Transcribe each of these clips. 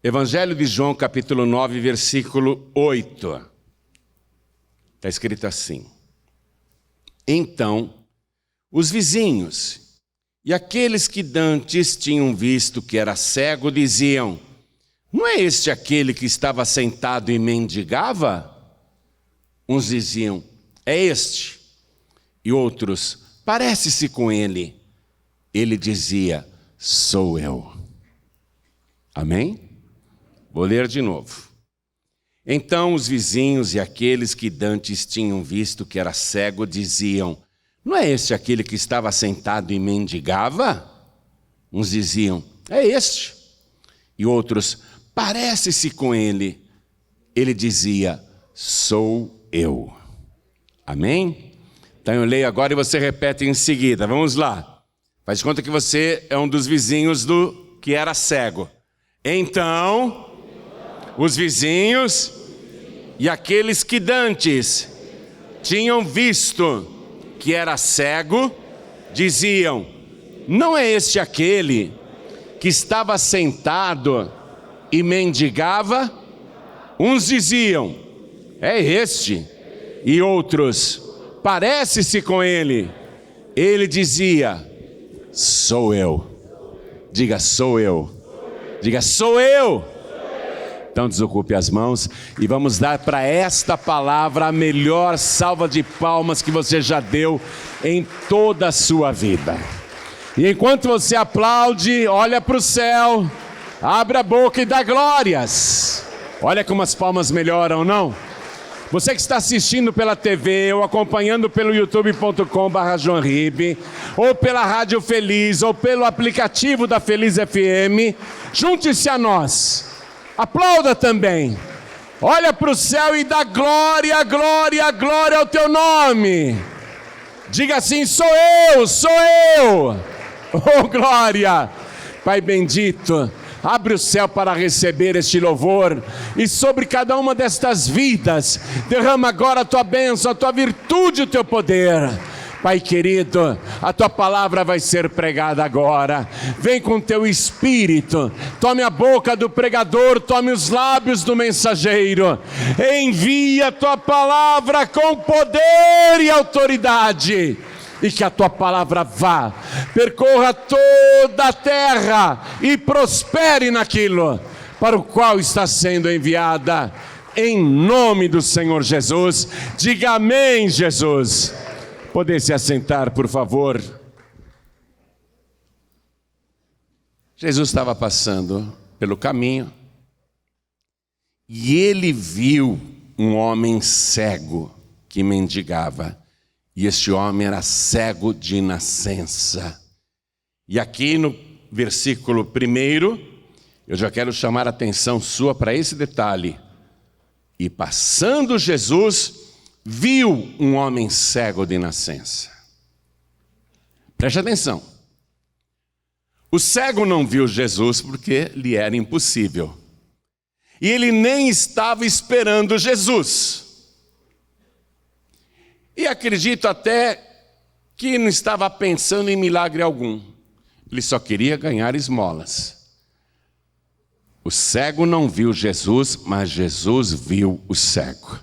Evangelho de João, capítulo 9, versículo 8. Está escrito assim: Então, os vizinhos e aqueles que dantes tinham visto que era cego diziam: Não é este aquele que estava sentado e mendigava? Uns diziam: É este. E outros: Parece-se com ele. Ele dizia: Sou eu. Amém? Vou ler de novo. Então os vizinhos e aqueles que dantes tinham visto que era cego diziam: Não é este aquele que estava sentado e mendigava? Uns diziam: É este. E outros: Parece-se com ele. Ele dizia: Sou eu. Amém? Então eu leio agora e você repete em seguida. Vamos lá. Faz de conta que você é um dos vizinhos do que era cego. Então, os vizinhos e aqueles que dantes tinham visto que era cego, diziam: Não é este aquele que estava sentado e mendigava? Uns diziam: É este. E outros: Parece-se com ele. Ele dizia: Sou eu. Diga: Sou eu. Diga: Sou eu. Então desocupe as mãos e vamos dar para esta palavra a melhor salva de palmas que você já deu em toda a sua vida. E enquanto você aplaude, olha para o céu, abre a boca e dá glórias. Olha como as palmas melhoram, não? Você que está assistindo pela TV ou acompanhando pelo youtube.com/joanribe, ou pela Rádio Feliz, ou pelo aplicativo da Feliz FM, junte-se a nós. Aplauda também. Olha para o céu e dá glória, glória, glória ao teu nome. Diga assim: Sou eu, sou eu. Oh, glória. Pai bendito, abre o céu para receber este louvor e sobre cada uma destas vidas, derrama agora a tua bênção, a tua virtude, o teu poder. Pai querido, a tua palavra vai ser pregada agora. Vem com teu espírito, tome a boca do pregador, tome os lábios do mensageiro. Envia a tua palavra com poder e autoridade. E que a tua palavra vá, percorra toda a terra e prospere naquilo para o qual está sendo enviada. Em nome do Senhor Jesus, diga amém, Jesus. Poder se assentar, por favor. Jesus estava passando pelo caminho e ele viu um homem cego que mendigava. E este homem era cego de nascença. E aqui no versículo 1, eu já quero chamar a atenção sua para esse detalhe. E passando Jesus, viu um homem cego de nascença. Preste atenção. O cego não viu Jesus porque lhe era impossível. E ele nem estava esperando Jesus. E acredito até que não estava pensando em milagre algum. Ele só queria ganhar esmolas. O cego não viu Jesus, mas Jesus viu o cego.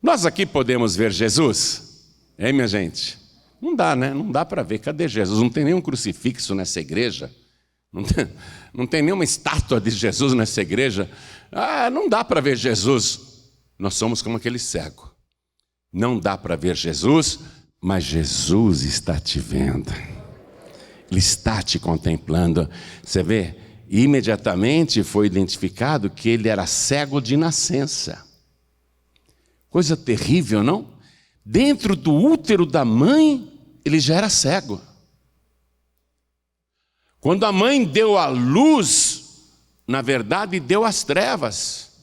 Nós aqui podemos ver Jesus? Hein, minha gente? Não dá, né? Não dá para ver. Cadê Jesus? Não tem nenhum crucifixo nessa igreja. Não tem nenhuma estátua de Jesus nessa igreja. Não dá para ver Jesus. Nós somos como aquele cego. Não dá para ver Jesus, mas Jesus está te vendo. Ele está te contemplando. Você vê? Imediatamente foi identificado que ele era cego de nascença. Coisa terrível, não? Dentro do útero da mãe, ele já era cego. Quando a mãe deu à luz, na verdade deu às trevas,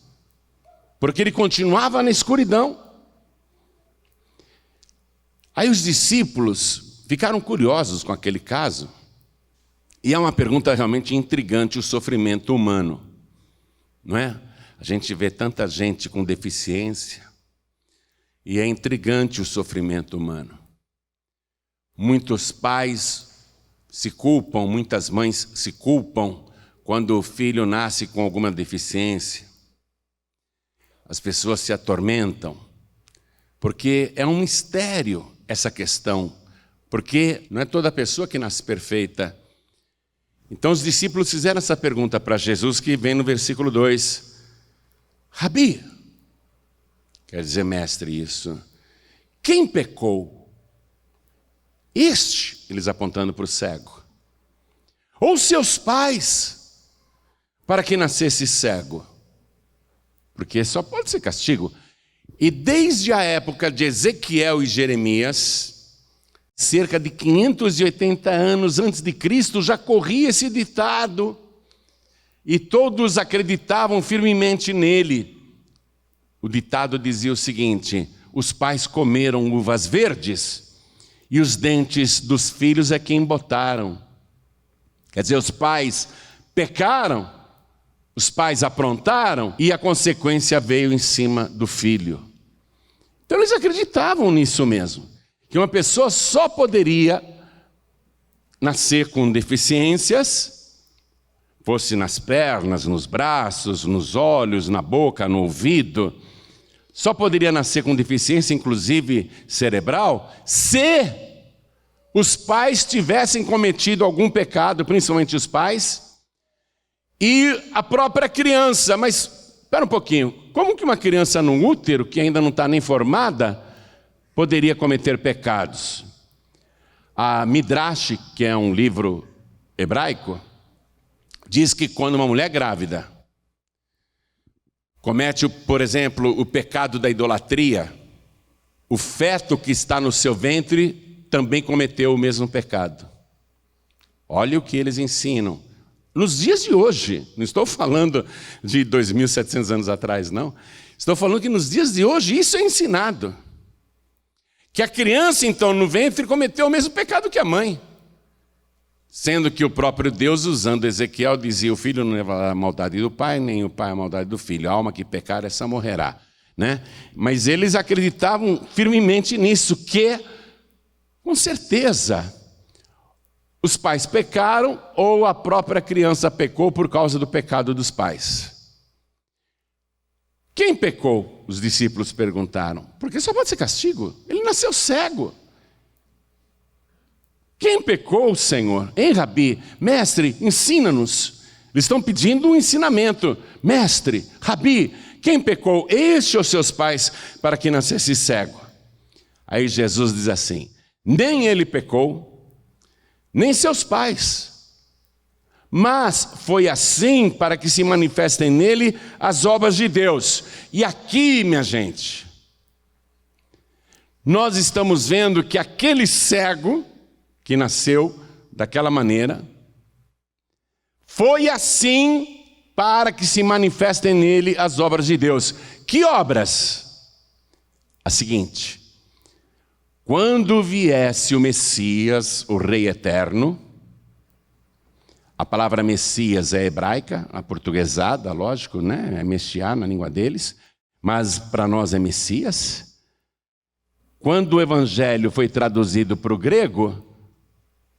porque ele continuava na escuridão. Aí os discípulos ficaram curiosos com aquele caso, e é uma pergunta realmente intrigante, o sofrimento humano, não é? A gente vê tanta gente com deficiência, e é intrigante o sofrimento humano. Muitos pais se culpam, muitas mães se culpam quando o filho nasce com alguma deficiência, as pessoas se atormentam, porque é um mistério essa questão, porque não é toda pessoa que nasce perfeita. Então os discípulos fizeram essa pergunta para Jesus, que vem no versículo 2. Rabi, quer dizer mestre isso, quem pecou? Este, eles apontando para o cego, ou seus pais, para que nascesse cego? Porque só pode ser castigo. E desde a época de Ezequiel e Jeremias, cerca de 580 anos antes de Cristo, já corria esse ditado, e todos acreditavam firmemente nele. O ditado dizia o seguinte: os pais comeram uvas verdes, e os dentes dos filhos é que embotaram. Quer dizer, os pais pecaram, os pais aprontaram, e a consequência veio em cima do filho. Então eles acreditavam nisso mesmo, que uma pessoa só poderia nascer com deficiências, fosse nas pernas, nos braços, nos olhos, na boca, no ouvido, só poderia nascer com deficiência, inclusive cerebral, se os pais tivessem cometido algum pecado, principalmente os pais, e a própria criança. Mas, espera um pouquinho, como que uma criança no útero, que ainda não está nem formada, poderia cometer pecados? A Midrash, que é um livro hebraico, diz que quando uma mulher grávida comete, por exemplo, o pecado da idolatria, o feto que está no seu ventre também cometeu o mesmo pecado. Olha o que eles ensinam. Nos dias de hoje, não estou falando de 2.700 anos atrás, não. Estou falando que nos dias de hoje isso é ensinado. Que a criança, então, no ventre cometeu o mesmo pecado que a mãe. Sendo que o próprio Deus, usando Ezequiel, dizia: o filho não levará a maldade do pai, nem o pai a maldade do filho. A alma que pecar, essa morrerá. Né? Mas eles acreditavam firmemente nisso, que, com certeza, os pais pecaram ou a própria criança pecou por causa do pecado dos pais. Quem pecou? Os discípulos perguntaram. Porque só pode ser castigo. Ele nasceu cego. Quem pecou, Senhor? Hein, Rabi? Mestre, ensina-nos. Eles estão pedindo um ensinamento. Mestre, Rabi, quem pecou? Este ou seus pais, para que nascesse cego? Aí Jesus diz assim: nem ele pecou, nem seus pais, mas foi assim para que se manifestem nele as obras de Deus. E aqui, minha gente, nós estamos vendo que aquele cego que nasceu daquela maneira, foi assim para que se manifestem nele as obras de Deus. Que obras? A seguinte: quando viesse o Messias, o Rei Eterno, a palavra Messias é hebraica, a portuguesada, lógico, né? É Messiá na língua deles, mas para nós é Messias. Quando o Evangelho foi traduzido para o grego,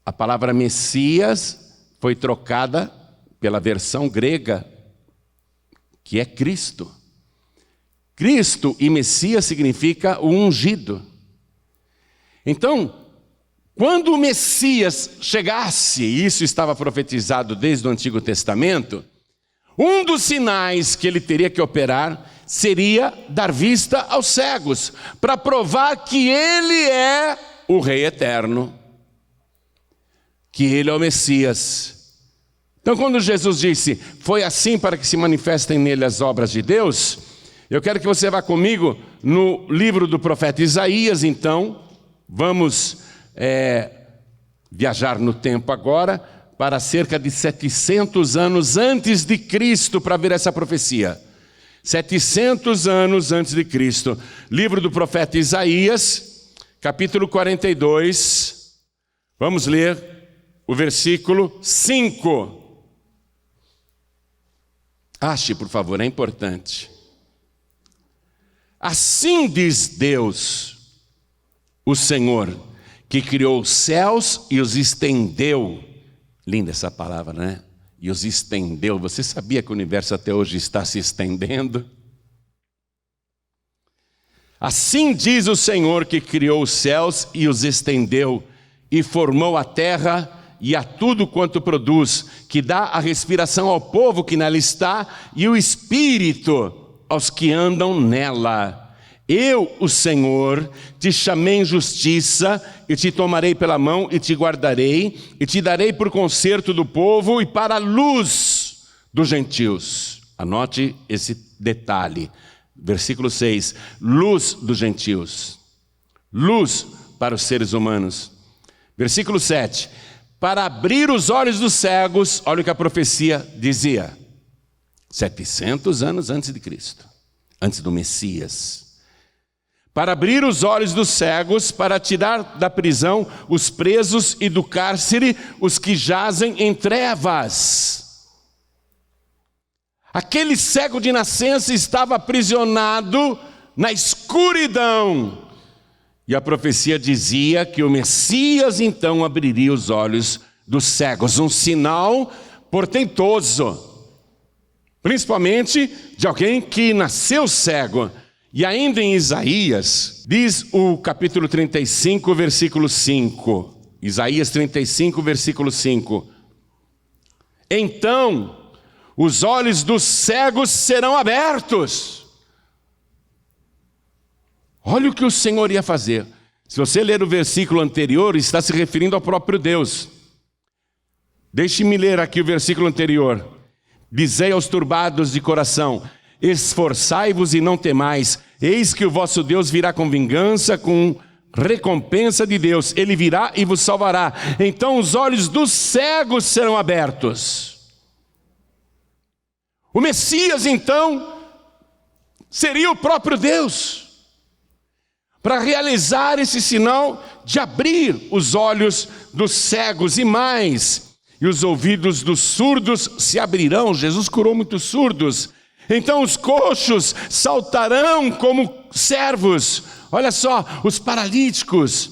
a palavra Messias foi trocada pela versão grega, que é Cristo. Cristo e Messias significa o ungido. Então, quando o Messias chegasse, e isso estava profetizado desde o Antigo Testamento, um dos sinais que ele teria que operar seria dar vista aos cegos, para provar que ele é o Rei Eterno, que ele é o Messias. Então, quando Jesus disse: foi assim para que se manifestem nele as obras de Deus, eu quero que você vá comigo no livro do profeta Isaías. Então, vamos viajar no tempo agora para cerca de 700 anos antes de Cristo para ver essa profecia. 700 anos antes de Cristo. Livro do profeta Isaías, capítulo 42. Vamos ler o versículo 5. Ache, por favor, é importante. Assim diz Deus, o Senhor, que criou os céus e os estendeu. Linda essa palavra, né? e os estendeu. Você sabia que o universo até hoje está se estendendo? Assim diz o Senhor que criou os céus e os estendeu, e formou a terra e a tudo quanto produz, que dá a respiração ao povo que nela está, e o espírito aos que andam nela. Eu, o Senhor, te chamei em justiça, e te tomarei pela mão, e te guardarei, e te darei por conserto do povo, e para a luz dos gentios. Anote esse detalhe. Versículo 6, luz dos gentios, luz para os seres humanos. Versículo 7, para abrir os olhos dos cegos, olha o que a profecia dizia, 700 anos antes de Cristo, antes do Messias. Para abrir os olhos dos cegos, para tirar da prisão os presos e do cárcere os que jazem em trevas. Aquele cego de nascença estava aprisionado na escuridão. E a profecia dizia que o Messias então abriria os olhos dos cegos. Um sinal portentoso, principalmente de alguém que nasceu cego. E ainda em Isaías, diz o capítulo 35, versículo 5. Isaías 35, versículo 5. Então os olhos dos cegos serão abertos. Olha o que o Senhor ia fazer. Se você ler o versículo anterior, está se referindo ao próprio Deus. Deixe-me ler aqui o versículo anterior. Dizei aos turbados de coração: esforçai-vos e não temais. Eis que o vosso Deus virá com vingança, com recompensa de Deus. Ele virá e vos salvará. Então os olhos dos cegos serão abertos. O Messias, então, seria o próprio Deus, para realizar esse sinal de abrir os olhos dos cegos e mais, e os ouvidos dos surdos se abrirão. Jesus curou muitos surdos. Então os coxos saltarão como servos. Olha só, os paralíticos.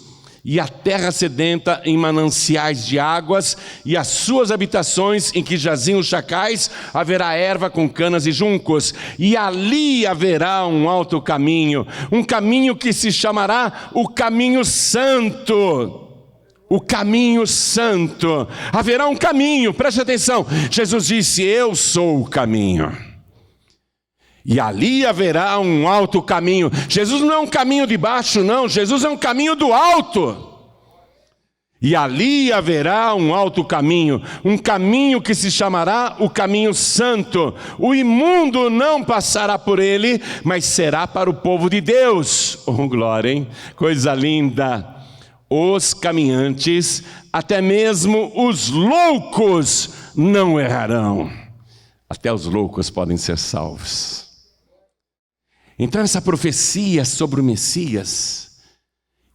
E a terra sedenta em mananciais de águas, e as suas habitações em que jaziam os chacais, haverá erva com canas e juncos, e ali haverá um alto caminho, um caminho que se chamará o caminho santo. O caminho santo. Haverá um caminho, preste atenção. Jesus disse: eu sou o caminho. E ali haverá um alto caminho. Jesus não é um caminho de baixo, não. Jesus é um caminho do alto. E ali haverá um alto caminho, um caminho que se chamará o caminho santo. O imundo não passará por ele, mas será para o povo de Deus. Oh, glória, hein? Coisa linda. Os caminhantes, até mesmo os loucos, não errarão. Até os loucos podem ser salvos. Então essa profecia sobre o Messias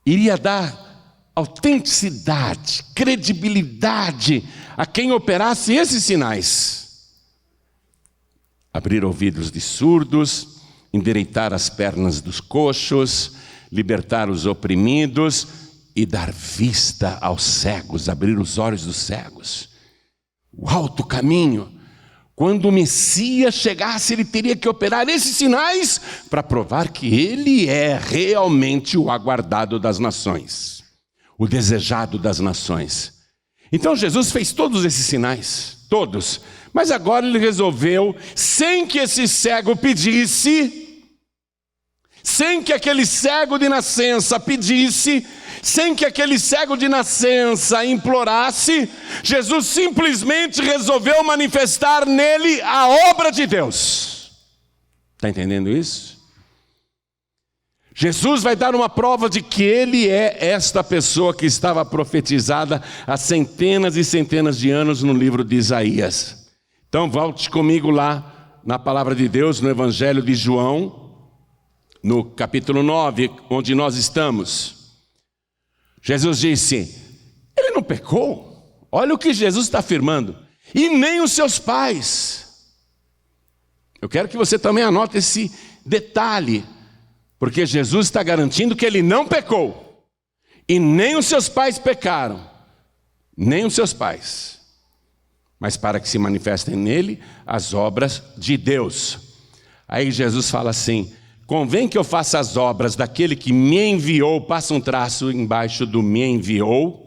iria dar autenticidade, credibilidade a quem operasse esses sinais. Abrir ouvidos de surdos, endireitar as pernas dos coxos, libertar os oprimidos e dar vista aos cegos, abrir os olhos dos cegos. O alto caminho. Quando o Messias chegasse, ele teria que operar esses sinais para provar que ele é realmente o aguardado das nações, o desejado das nações. Então Jesus fez todos esses sinais, todos. Mas agora ele resolveu, sem que esse cego pedisse, sem que aquele cego de nascença pedisse, sem que aquele cego de nascença implorasse, Jesus simplesmente resolveu manifestar nele a obra de Deus. Está entendendo isso? Jesus vai dar uma prova de que ele é esta pessoa que estava profetizada há centenas e centenas de anos no livro de Isaías. Então volte comigo lá na palavra de Deus, no Evangelho de João, no capítulo 9, onde nós estamos. Jesus disse: ele não pecou. Olha o que Jesus está afirmando. E nem os seus pais. Eu quero que você também anote esse detalhe, porque Jesus está garantindo que ele não pecou. E nem os seus pais pecaram. Nem os seus pais. mas para que se manifestem nele as obras de Deus. Aí Jesus fala assim: convém que eu faça as obras daquele que me enviou, passa um traço embaixo do me enviou.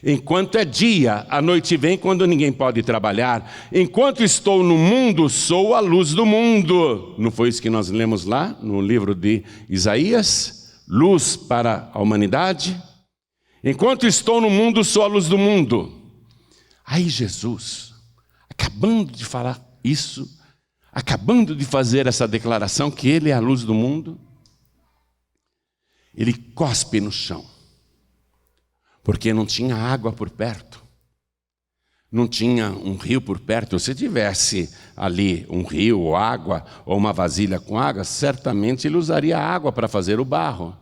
Enquanto é dia, a noite vem quando ninguém pode trabalhar. Enquanto estou no mundo, sou a luz do mundo. Não foi isso que nós lemos lá no livro de Isaías? Luz para a humanidade. Enquanto estou no mundo, sou a luz do mundo. Aí Jesus, acabando de falar isso, acabando de fazer essa declaração que ele é a luz do mundo, ele cospe no chão. Porque não tinha água por perto. Não tinha um rio por perto. Se tivesse ali um rio ou água, ou uma vasilha com água, certamente ele usaria água para fazer o barro.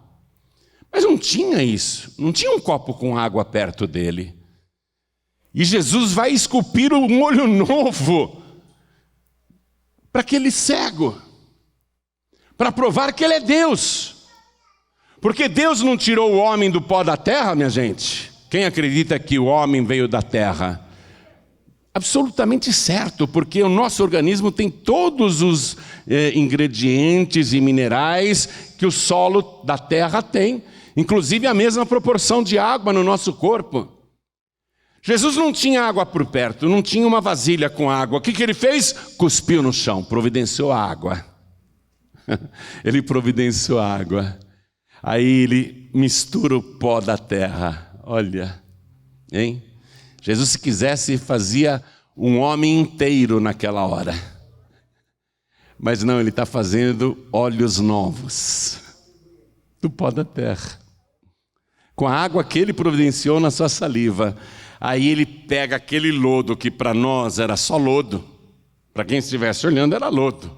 Mas não tinha isso. Não tinha um copo com água perto dele. E Jesus vai esculpir um olho novo para aquele cego, para provar que ele é Deus. Porque Deus não tirou o homem do pó da terra, minha gente. Quem acredita que o homem veio da terra? Absolutamente certo, porque o nosso organismo tem todos os ingredientes e minerais que o solo da terra tem, inclusive a mesma proporção de água no nosso corpo. Jesus não tinha água por perto, não tinha uma vasilha com água. O que ele fez? Cuspiu no chão, providenciou a água. Ele providenciou a água. Aí ele mistura o pó da terra. Olha, hein? Jesus, se quisesse, fazia um homem inteiro naquela hora. Mas não, ele está fazendo olhos novos do pó da terra. Com a água que ele providenciou na sua saliva. Aí ele pega aquele lodo que para nós era só lodo. Para quem estivesse olhando era lodo.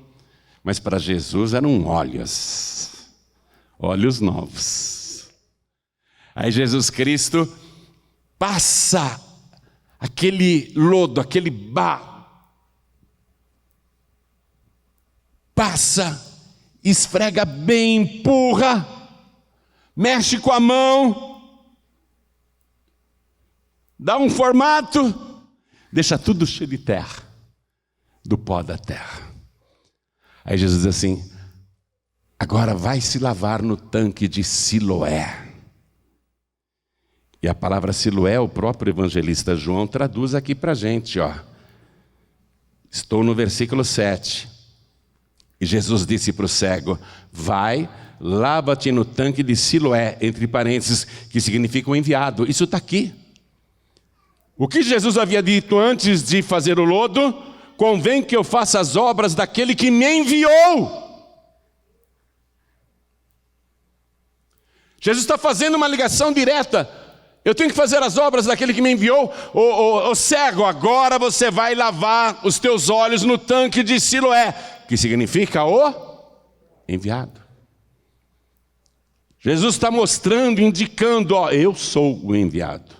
Mas para Jesus eram olhos. Olhos novos. Aí Jesus Cristo passa aquele lodo, aquele barro. Passa, esfrega bem, empurra, mexe com a mão, dá um formato, deixa tudo cheio de terra, do pó da terra. Aí Jesus diz assim: agora vai se lavar no tanque de Siloé. E a palavra Siloé, o próprio evangelista João traduz aqui para a gente, ó. Estou no versículo 7. E Jesus disse para o cego: vai, lava-te no tanque de Siloé, entre parênteses, que significa o enviado. Isso está aqui. O que Jesus havia dito antes de fazer o lodo? Convém que eu faça as obras daquele que me enviou. Jesus está fazendo uma ligação direta. Eu tenho que fazer as obras daquele que me enviou. Ô cego, agora você vai lavar os teus olhos no tanque de Siloé, que significa o enviado. Jesus está mostrando, indicando, ó, eu sou o enviado.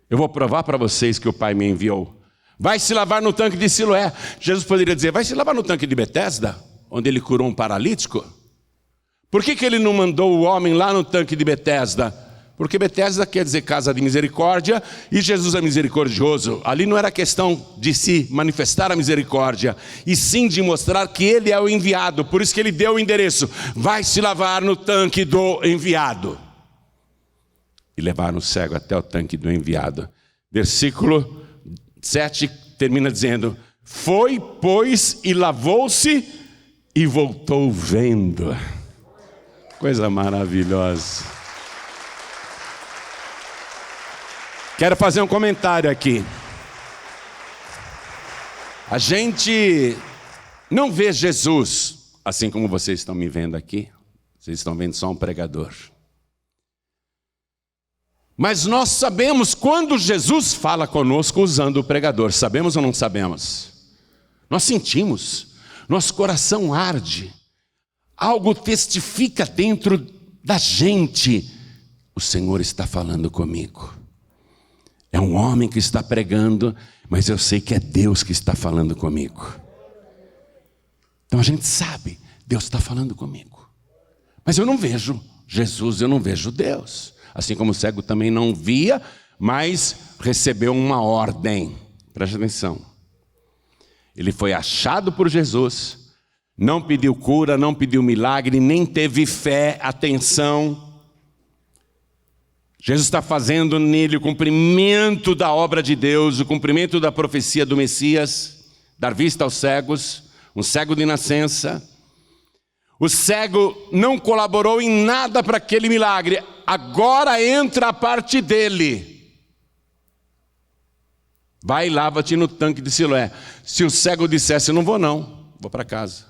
Eu vou provar para vocês que o Pai me enviou. Vai se lavar no tanque de Siloé. Jesus poderia dizer: vai se lavar no tanque de Betesda, onde ele curou um paralítico. Por que ele não mandou o homem lá no tanque de Betesda? Porque Betesda quer dizer casa de misericórdia, e Jesus é misericordioso. Ali não era questão de se manifestar a misericórdia, e sim de mostrar que ele é o enviado. Por isso que ele deu o endereço: vai se lavar no tanque do enviado. E levaram o cego até o tanque do enviado. Versículo 7 termina dizendo: foi, pois, e lavou-se e voltou vendo. Coisa maravilhosa. Quero fazer um comentário aqui. A gente não vê Jesus, assim como vocês estão me vendo aqui. Vocês estão vendo só um pregador. Mas nós sabemos quando Jesus fala conosco usando o pregador. Sabemos ou não sabemos? Nós sentimos. Nosso coração arde. Algo testifica dentro da gente: o Senhor está falando comigo. É um homem que está pregando, mas eu sei que é Deus que está falando comigo. Então a gente sabe, Deus está falando comigo. Mas eu não vejo Jesus, eu não vejo Deus. Assim como o cego também não via, mas recebeu uma ordem. Preste atenção. Ele foi achado por Jesus, não pediu cura, não pediu milagre, nem teve fé, atenção. Jesus está fazendo nele o cumprimento da obra de Deus, o cumprimento da profecia do Messias, dar vista aos cegos, um cego de nascença. O cego não colaborou em nada para aquele milagre, agora entra a parte dele. Vai e lava-te no tanque de Siloé. Se o cego dissesse, não, vou para casa,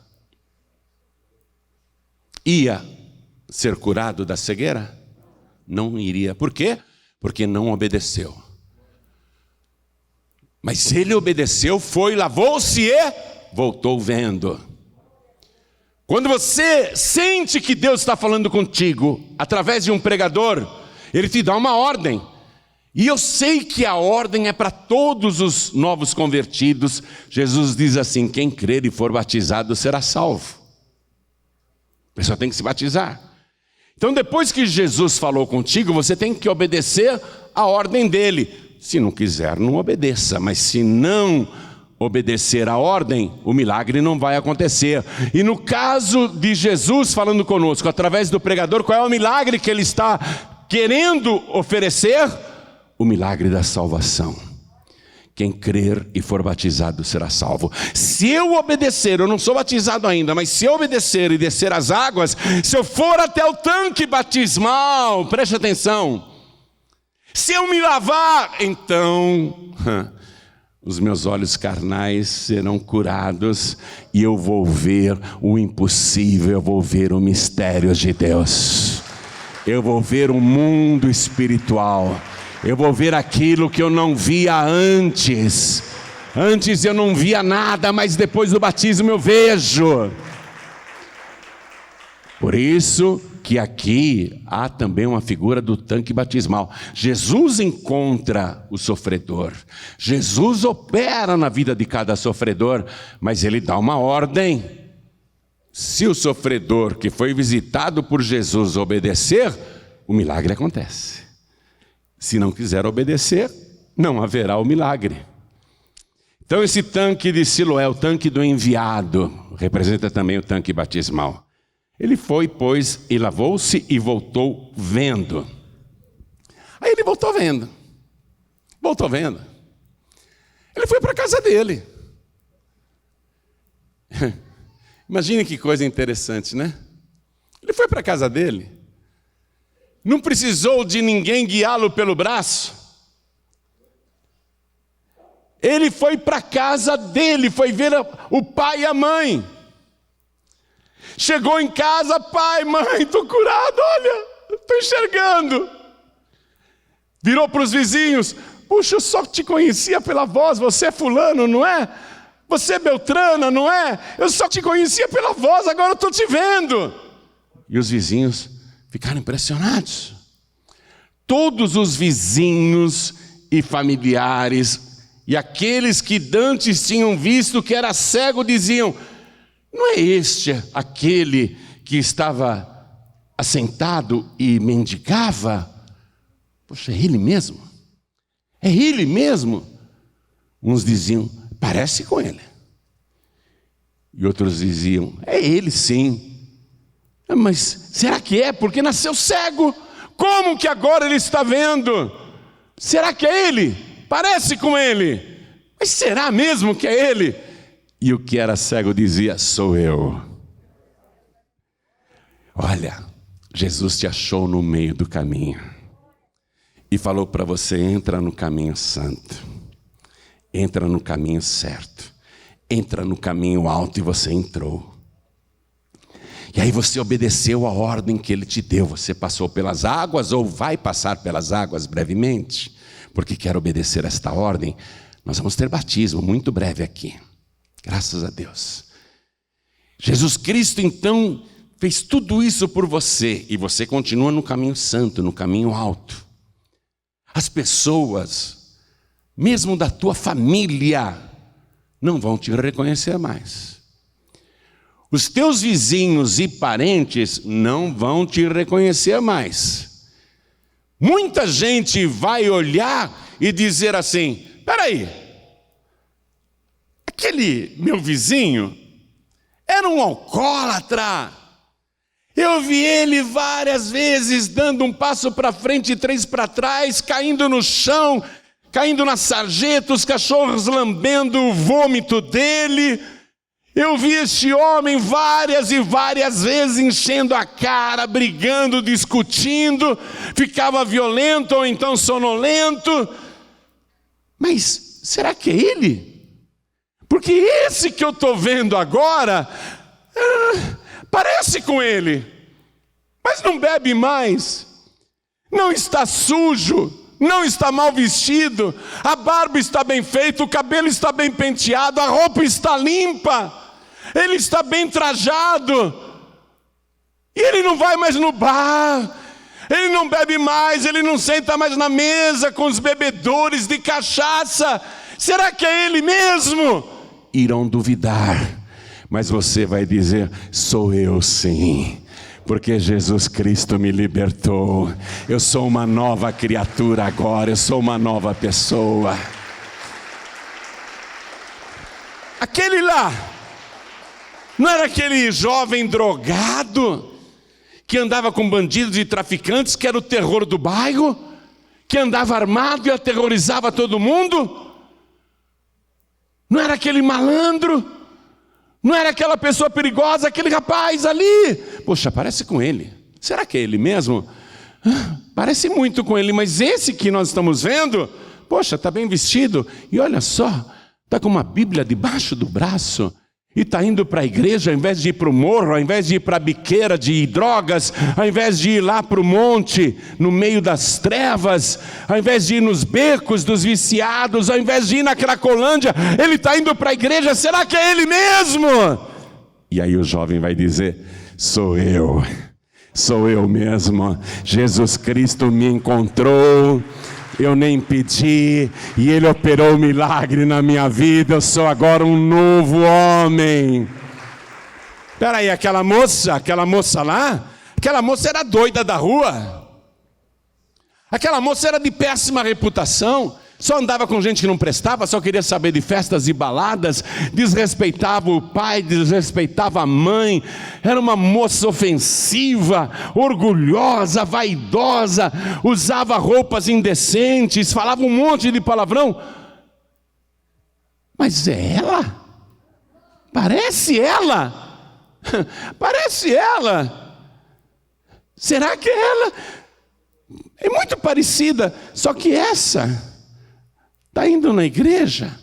ia ser curado da cegueira? Não iria. Por quê? Porque não obedeceu. Mas ele obedeceu, foi, lavou-se e voltou vendo. Quando você sente que Deus está falando contigo, através de um pregador, ele te dá uma ordem. E eu sei que a ordem é para todos os novos convertidos. Jesus diz assim: quem crer e for batizado será salvo. A pessoa tem que se batizar. Então, depois que Jesus falou contigo, você tem que obedecer a ordem dele. Se não quiser, não obedeça. Mas se não obedecer a ordem, o milagre não vai acontecer. E no caso de Jesus falando conosco, através do pregador, qual é o milagre que ele está querendo oferecer? O milagre da salvação. Quem crer e for batizado será salvo. Se eu obedecer, eu não sou batizado ainda, mas se eu obedecer e descer as águas, se eu for até o tanque batismal, preste atenção, se eu me lavar, então os meus olhos carnais serão curados e eu vou ver o impossível, eu vou ver o mistério de Deus, eu vou ver o mundo espiritual. Eu vou ver aquilo que eu não via antes. Antes eu não via nada, mas depois do batismo eu vejo. Por isso que aqui há também uma figura do tanque batismal. Jesus encontra o sofredor. Jesus opera na vida de cada sofredor, mas ele dá uma ordem. Se o sofredor que foi visitado por Jesus obedecer, o milagre acontece. Se não quiser obedecer, não haverá o milagre. Então esse tanque de Siloé, o tanque do enviado, representa também o tanque batismal. Ele foi, pois, e lavou-se e voltou vendo. Aí ele voltou vendo. Voltou vendo. Ele foi para a casa dele. Imagine que coisa interessante, né? Ele foi para a casa dele. Não precisou de ninguém guiá-lo pelo braço. Ele foi para a casa dele, foi ver o pai e a mãe. Chegou em casa, pai, mãe, estou curado, olha, estou enxergando. Virou para os vizinhos: puxa, eu só te conhecia pela voz, você é fulano, não é? Você é Beltrana, não é? Eu só te conhecia pela voz, agora eu estou te vendo. E os vizinhos ficaram impressionados. Todos os vizinhos e familiares e aqueles que dantes tinham visto que era cego diziam: não é este aquele que estava assentado e mendigava? Poxa, é ele mesmo? É ele mesmo? Uns diziam: parece com ele. E outros diziam: é ele sim. Mas será que é? Porque nasceu cego. Como que agora ele está vendo? Será que é ele? Parece com ele. Mas será mesmo que é ele? E o que era cego dizia: sou eu. Olha, Jesus te achou no meio do caminho e falou para você: entra no caminho santo, entra no caminho certo, entra no caminho alto, e você entrou. E aí você obedeceu a ordem que ele te deu. Você passou pelas águas, ou vai passar pelas águas brevemente, porque quer obedecer esta ordem. Nós vamos ter batismo muito breve aqui, graças a Deus. Jesus Cristo então fez tudo isso por você, e você continua no caminho santo, no caminho alto. As pessoas, mesmo da tua família, não vão te reconhecer mais. Os teus vizinhos e parentes não vão te reconhecer mais. Muita gente vai olhar e dizer assim: peraí, aquele meu vizinho era um alcoólatra. Eu vi ele várias vezes dando um passo para frente e 3 para trás, caindo no chão, caindo na sarjeta, os cachorros lambendo o vômito dele. Eu vi este homem várias e várias vezes enchendo a cara, brigando, discutindo, ficava violento ou então sonolento. Mas será que é ele? Porque esse que eu estou vendo agora, parece com ele, mas não bebe mais, não está sujo, não está mal vestido, a barba está bem feita, o cabelo está bem penteado, a roupa está limpa, ele está bem trajado, e ele não vai mais no bar, ele não bebe mais, ele não senta mais na mesa com os bebedores de cachaça. Será que é ele mesmo? Irão duvidar, mas você vai dizer: sou eu sim, porque Jesus Cristo me libertou, eu sou uma nova criatura agora, eu sou uma nova pessoa. Aquele lá, não era aquele jovem drogado, que andava com bandidos e traficantes, que era o terror do bairro, que andava armado e aterrorizava todo mundo? Não era aquele malandro? Não era aquela pessoa perigosa, aquele rapaz ali? Poxa, parece com ele. Será que é ele mesmo? Parece muito com ele, mas esse que nós estamos vendo, poxa, está bem vestido. E olha só, está com uma Bíblia debaixo do braço. E está indo para a igreja, ao invés de ir para o morro, ao invés de ir para a biqueira de drogas, ao invés de ir lá para o monte, no meio das trevas, ao invés de ir nos becos dos viciados, ao invés de ir na Cracolândia, ele está indo para a igreja. Será que é ele mesmo? E aí o jovem vai dizer: sou eu mesmo, Jesus Cristo me encontrou, eu nem pedi, e Ele operou um milagre na minha vida, eu sou agora um novo homem. Espera aí, aquela moça lá, aquela moça era doida da rua, aquela moça era de péssima reputação, só andava com gente que não prestava, só queria saber de festas e baladas, desrespeitava o pai, desrespeitava a mãe, era uma moça ofensiva, orgulhosa, vaidosa, usava roupas indecentes, falava um monte de palavrão. Mas é ela? Parece ela? Parece ela? Será que é ela? É muito parecida, só que essa está indo na igreja,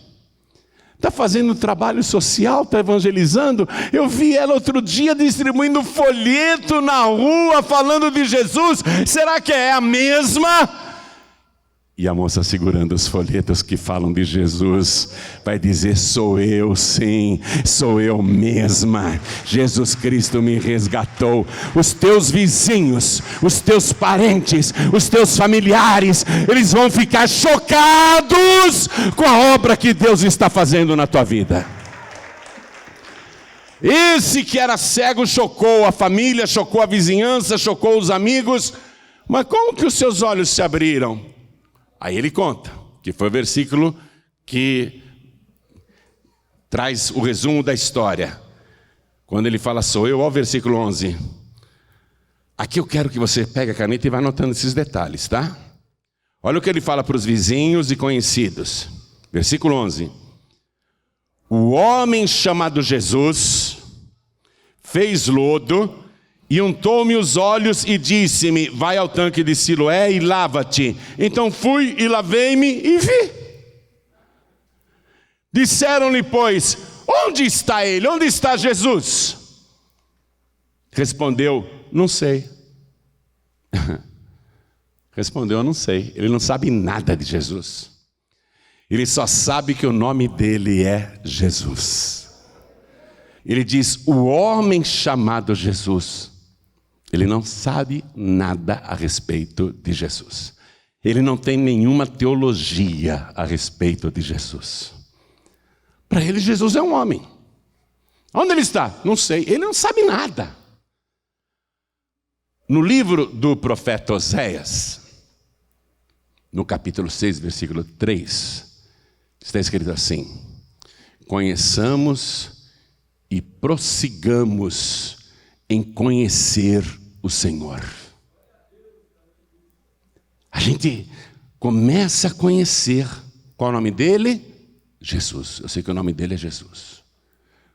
está fazendo trabalho social, está evangelizando. Eu vi ela outro dia distribuindo folheto na rua, falando de Jesus. Será que é a mesma? E a moça segurando os folhetos que falam de Jesus, vai dizer: sou eu sim, sou eu mesma, Jesus Cristo me resgatou. Os teus vizinhos, os teus parentes, os teus familiares, eles vão ficar chocados com a obra que Deus está fazendo na tua vida. Esse que era cego chocou a família, chocou a vizinhança, chocou os amigos, mas como que os seus olhos se abriram? Aí ele conta, que foi o versículo que traz o resumo da história. Quando ele fala sou eu, ao versículo 11. Aqui eu quero que você pegue a caneta e vá anotando esses detalhes, tá? Olha o que ele fala para os vizinhos e conhecidos. Versículo 11. O homem chamado Jesus fez lodo e untou-me os olhos e disse-me: vai ao tanque de Siloé e lava-te. Então fui e lavei-me e vi. Disseram-lhe, pois: onde está ele? Onde está Jesus? Respondeu: não sei. Respondeu: eu não sei. Ele não sabe nada de Jesus. Ele só sabe que o nome dele é Jesus. Ele diz: o homem chamado Jesus. Ele não sabe nada a respeito de Jesus. Ele não tem nenhuma teologia a respeito de Jesus. Para ele, Jesus é um homem. Onde ele está? Não sei. Ele não sabe nada. No livro do profeta Oséias, no capítulo 6, versículo 3, está escrito assim: conheçamos e prossigamos em conhecer o Senhor. A gente começa a conhecer. Qual é o nome dele? Jesus. Eu sei que o nome dele é Jesus.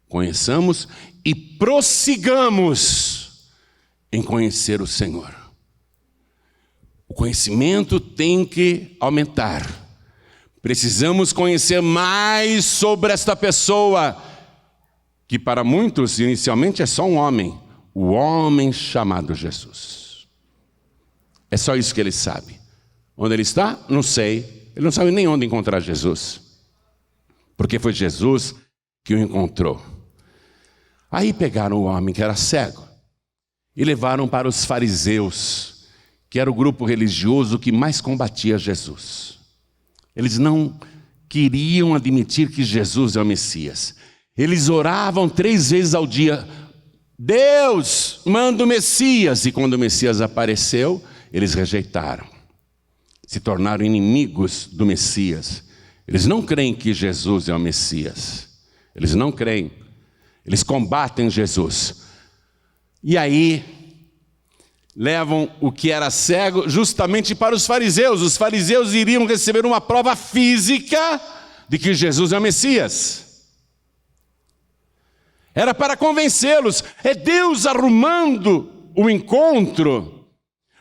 Conheçamos e prossigamos em conhecer o Senhor. O conhecimento tem que aumentar. Precisamos conhecer mais sobre esta pessoa, que para muitos inicialmente é só um homem, o homem chamado Jesus. É só isso que ele sabe. Onde ele está? Não sei. Ele não sabe nem onde encontrar Jesus, porque foi Jesus que o encontrou. Aí pegaram o homem que era cego e levaram para os fariseus, que era o grupo religioso que mais combatia Jesus. Eles não queriam admitir que Jesus é o Messias. Eles oravam 3 vezes ao dia: Deus, manda o Messias. E quando o Messias apareceu, eles rejeitaram. Se tornaram inimigos do Messias. Eles não creem que Jesus é o Messias. Eles não creem. Eles combatem Jesus. E aí, levam o que era cego justamente para os fariseus. Os fariseus iriam receber uma prova física de que Jesus é o Messias. Era para convencê-los. É Deus arrumando o encontro.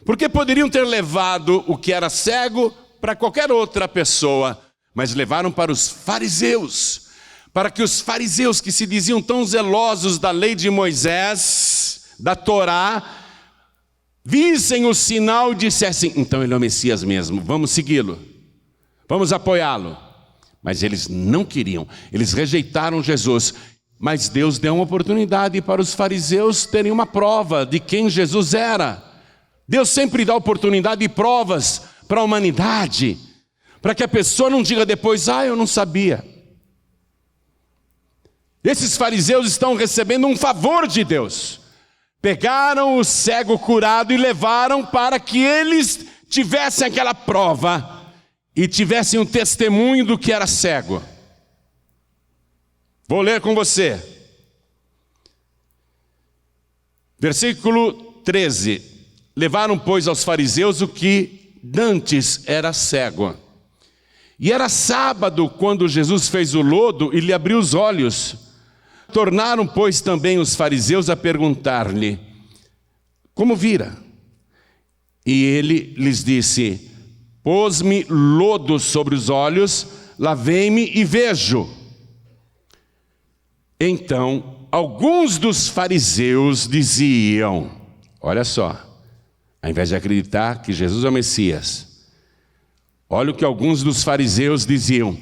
Porque poderiam ter levado o que era cego para qualquer outra pessoa, mas levaram para os fariseus, para que os fariseus, que se diziam tão zelosos da lei de Moisés, da Torá, vissem o sinal e dissessem: então ele é o Messias mesmo, vamos segui-lo, vamos apoiá-lo. Mas eles não queriam, eles rejeitaram Jesus. Mas Deus deu uma oportunidade para os fariseus terem uma prova de quem Jesus era. Deus sempre dá oportunidade e provas para a humanidade, para que a pessoa não diga depois: eu não sabia. Esses fariseus estão recebendo um favor de Deus. Pegaram o cego curado e levaram para que eles tivessem aquela prova e tivessem um testemunho do que era cego. Vou ler com você. Versículo 13. Levaram, pois, aos fariseus o que dantes era cego. E era sábado quando Jesus fez o lodo e lhe abriu os olhos. Tornaram, pois, também os fariseus a perguntar-lhe: como vira? E ele lhes disse: pôs-me lodo sobre os olhos, lavei-me e vejo. Então, alguns dos fariseus diziam, olha só, ao invés de acreditar que Jesus é o Messias, olha o que alguns dos fariseus diziam: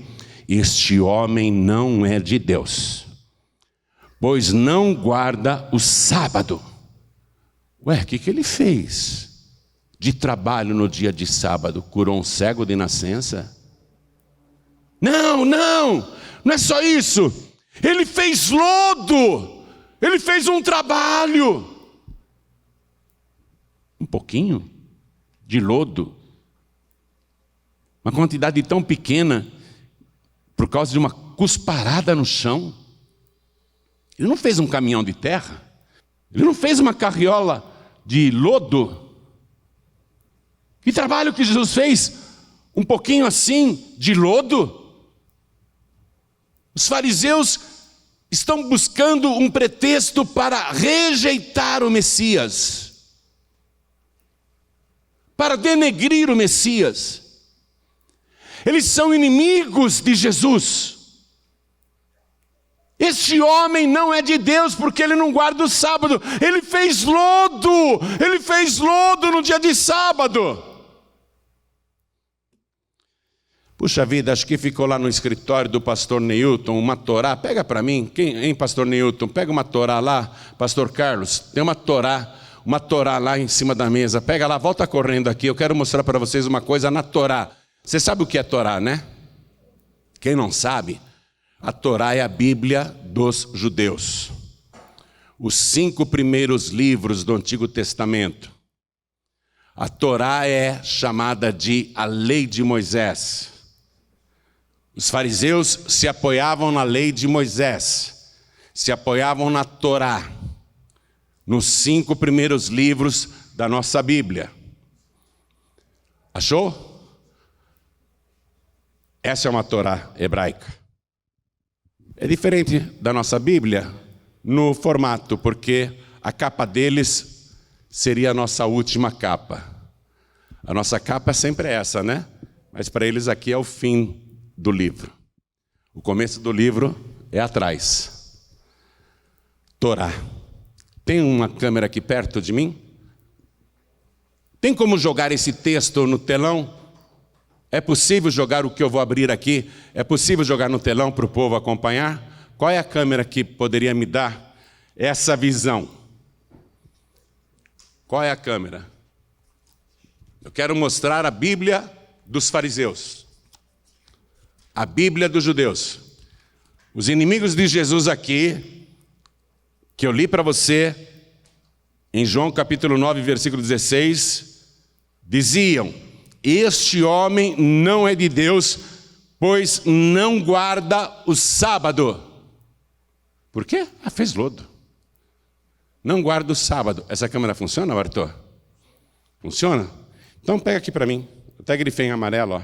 este homem não é de Deus, pois não guarda o sábado. Ué, o que ele fez de trabalho no dia de sábado? Curou um cego de nascença? Não é só isso. Ele fez lodo, ele fez um trabalho. Um pouquinho de lodo, uma quantidade tão pequena, por causa de uma cusparada no chão. Ele não fez um caminhão de terra, ele não fez uma carriola de lodo. Que trabalho que Jesus fez? Um pouquinho assim de lodo? Os fariseus estão buscando um pretexto para rejeitar o Messias, para denegrir o Messias. Eles são inimigos de Jesus. Este homem não é de Deus porque ele não guarda o sábado. Ele fez lodo no dia de sábado. Puxa vida, acho que ficou lá no escritório do pastor Neilton uma Torá. Pega para mim, hein, pastor Neilton? Pega uma Torá lá, pastor Carlos. Tem uma Torá lá em cima da mesa. Pega lá, volta correndo aqui. Eu quero mostrar para vocês uma coisa na Torá. Você sabe o que é Torá, né? Quem não sabe, a Torá é a Bíblia dos judeus. Os 5 primeiros livros do Antigo Testamento. A Torá é chamada de a lei de Moisés. Os fariseus se apoiavam na lei de Moisés, se apoiavam na Torá, nos 5 primeiros livros da nossa Bíblia. Achou? Essa é uma Torá hebraica. É diferente da nossa Bíblia no formato, porque a capa deles seria a nossa última capa. A nossa capa sempre é essa, né? Mas para eles aqui é o fim do livro. O começo do livro é atrás. Torá. Tem uma câmera aqui perto de mim? Tem como jogar esse texto no telão? É possível jogar o que eu vou abrir aqui? É possível jogar no telão para o povo acompanhar? Qual é a câmera que poderia me dar essa visão? Qual é a câmera? Eu quero mostrar a Bíblia dos fariseus. A Bíblia dos judeus. Os inimigos de Jesus aqui, que eu li para você, em João capítulo 9, versículo 16, diziam: este homem não é de Deus, pois não guarda o sábado. Por quê? Fez lodo. Não guarda o sábado. Essa câmera funciona, Arthur? Funciona? Então pega aqui para mim. Eu até grifei em amarelo, ó.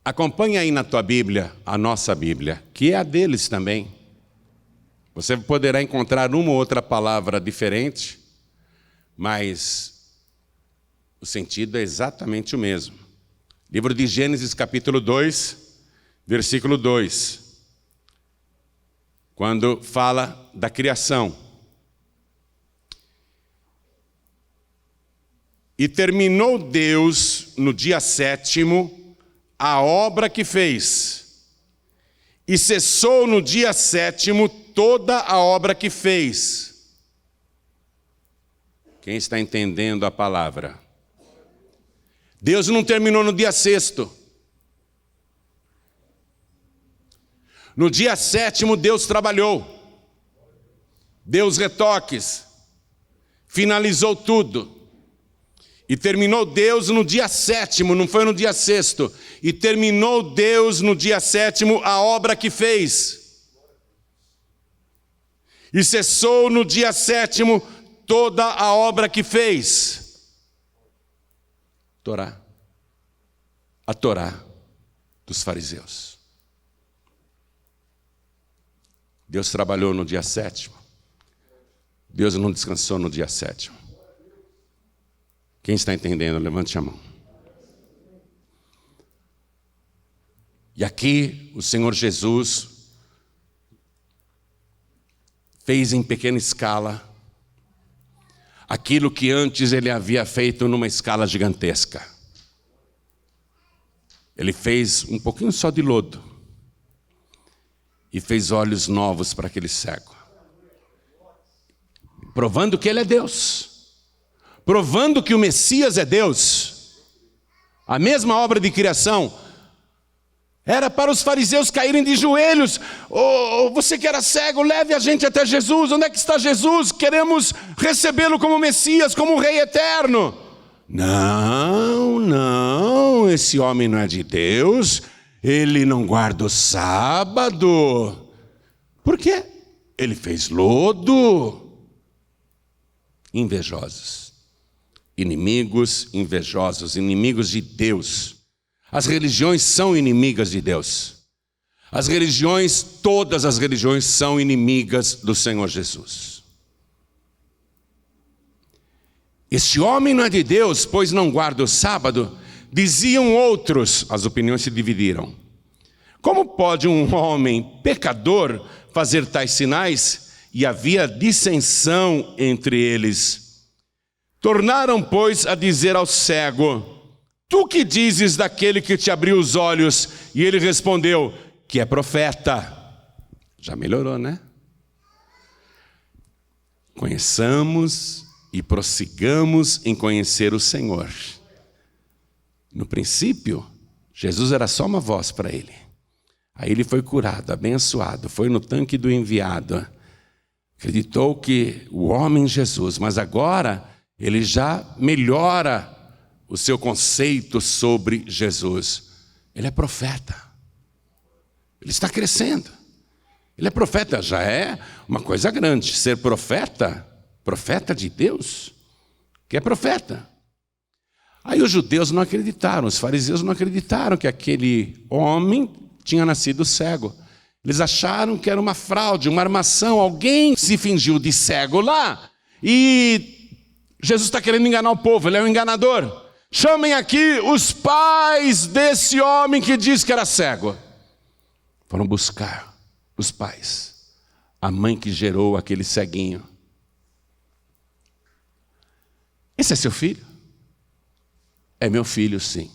Acompanha aí na tua Bíblia, a nossa Bíblia, que é a deles também. Você poderá encontrar uma ou outra palavra diferente, mas o sentido é exatamente o mesmo. Livro de Gênesis, capítulo 2, versículo 2. Quando fala da criação. E terminou Deus no dia 7º a obra que fez, e cessou no dia 7º toda a obra que fez. Quem está entendendo a palavra? Deus não terminou no dia 6º. No dia 7º Deus trabalhou, deu os retoques, finalizou tudo. E terminou Deus no dia 7º, não foi no dia 6º. E terminou Deus no dia 7º a obra que fez. E cessou no dia 7º toda a obra que fez. Torá. A Torá dos fariseus. Deus trabalhou no dia 7º. Deus não descansou no dia 7º. Quem está entendendo, levante a mão. E aqui o Senhor Jesus fez em pequena escala aquilo que antes ele havia feito numa escala gigantesca. Ele fez um pouquinho só de lodo e fez olhos novos para aquele cego, provando que ele é Deus. Provando que o Messias é Deus. A mesma obra de criação era para os fariseus caírem de joelhos. Você que era cego, leve a gente até Jesus. Onde é que está Jesus? Queremos recebê-lo como Messias, como Rei eterno. Não, esse homem não é de Deus. Ele não guarda o sábado. Por quê? Ele fez lodo. Invejosos. Inimigos invejosos, inimigos de Deus. As religiões são inimigas de Deus. As religiões, todas as religiões são inimigas do Senhor Jesus. Este homem não é de Deus, pois não guarda o sábado, diziam outros. As opiniões se dividiram. Como pode um homem pecador fazer tais sinais? E havia dissensão entre eles. Tornaram, pois, a dizer ao cego: tu que dizes daquele que te abriu os olhos? E ele respondeu que é profeta. Já melhorou, né? Conheçamos e prossigamos em conhecer o Senhor. No princípio, Jesus era só uma voz para ele. Aí ele foi curado, abençoado, foi no tanque do enviado. Acreditou que o homem Jesus, mas agora ele já melhora o seu conceito sobre Jesus. Ele é profeta. Ele está crescendo. Ele é profeta, já é uma coisa grande. Ser profeta, profeta de Deus, que é profeta. Aí os judeus não acreditaram, os fariseus não acreditaram que aquele homem tinha nascido cego. Eles acharam que era uma fraude, uma armação, alguém se fingiu de cego lá e Jesus está querendo enganar o povo, ele é um enganador. Chamem aqui os pais desse homem que diz que era cego. Foram buscar os pais, a mãe que gerou aquele ceguinho. Esse é seu filho? É meu filho, sim.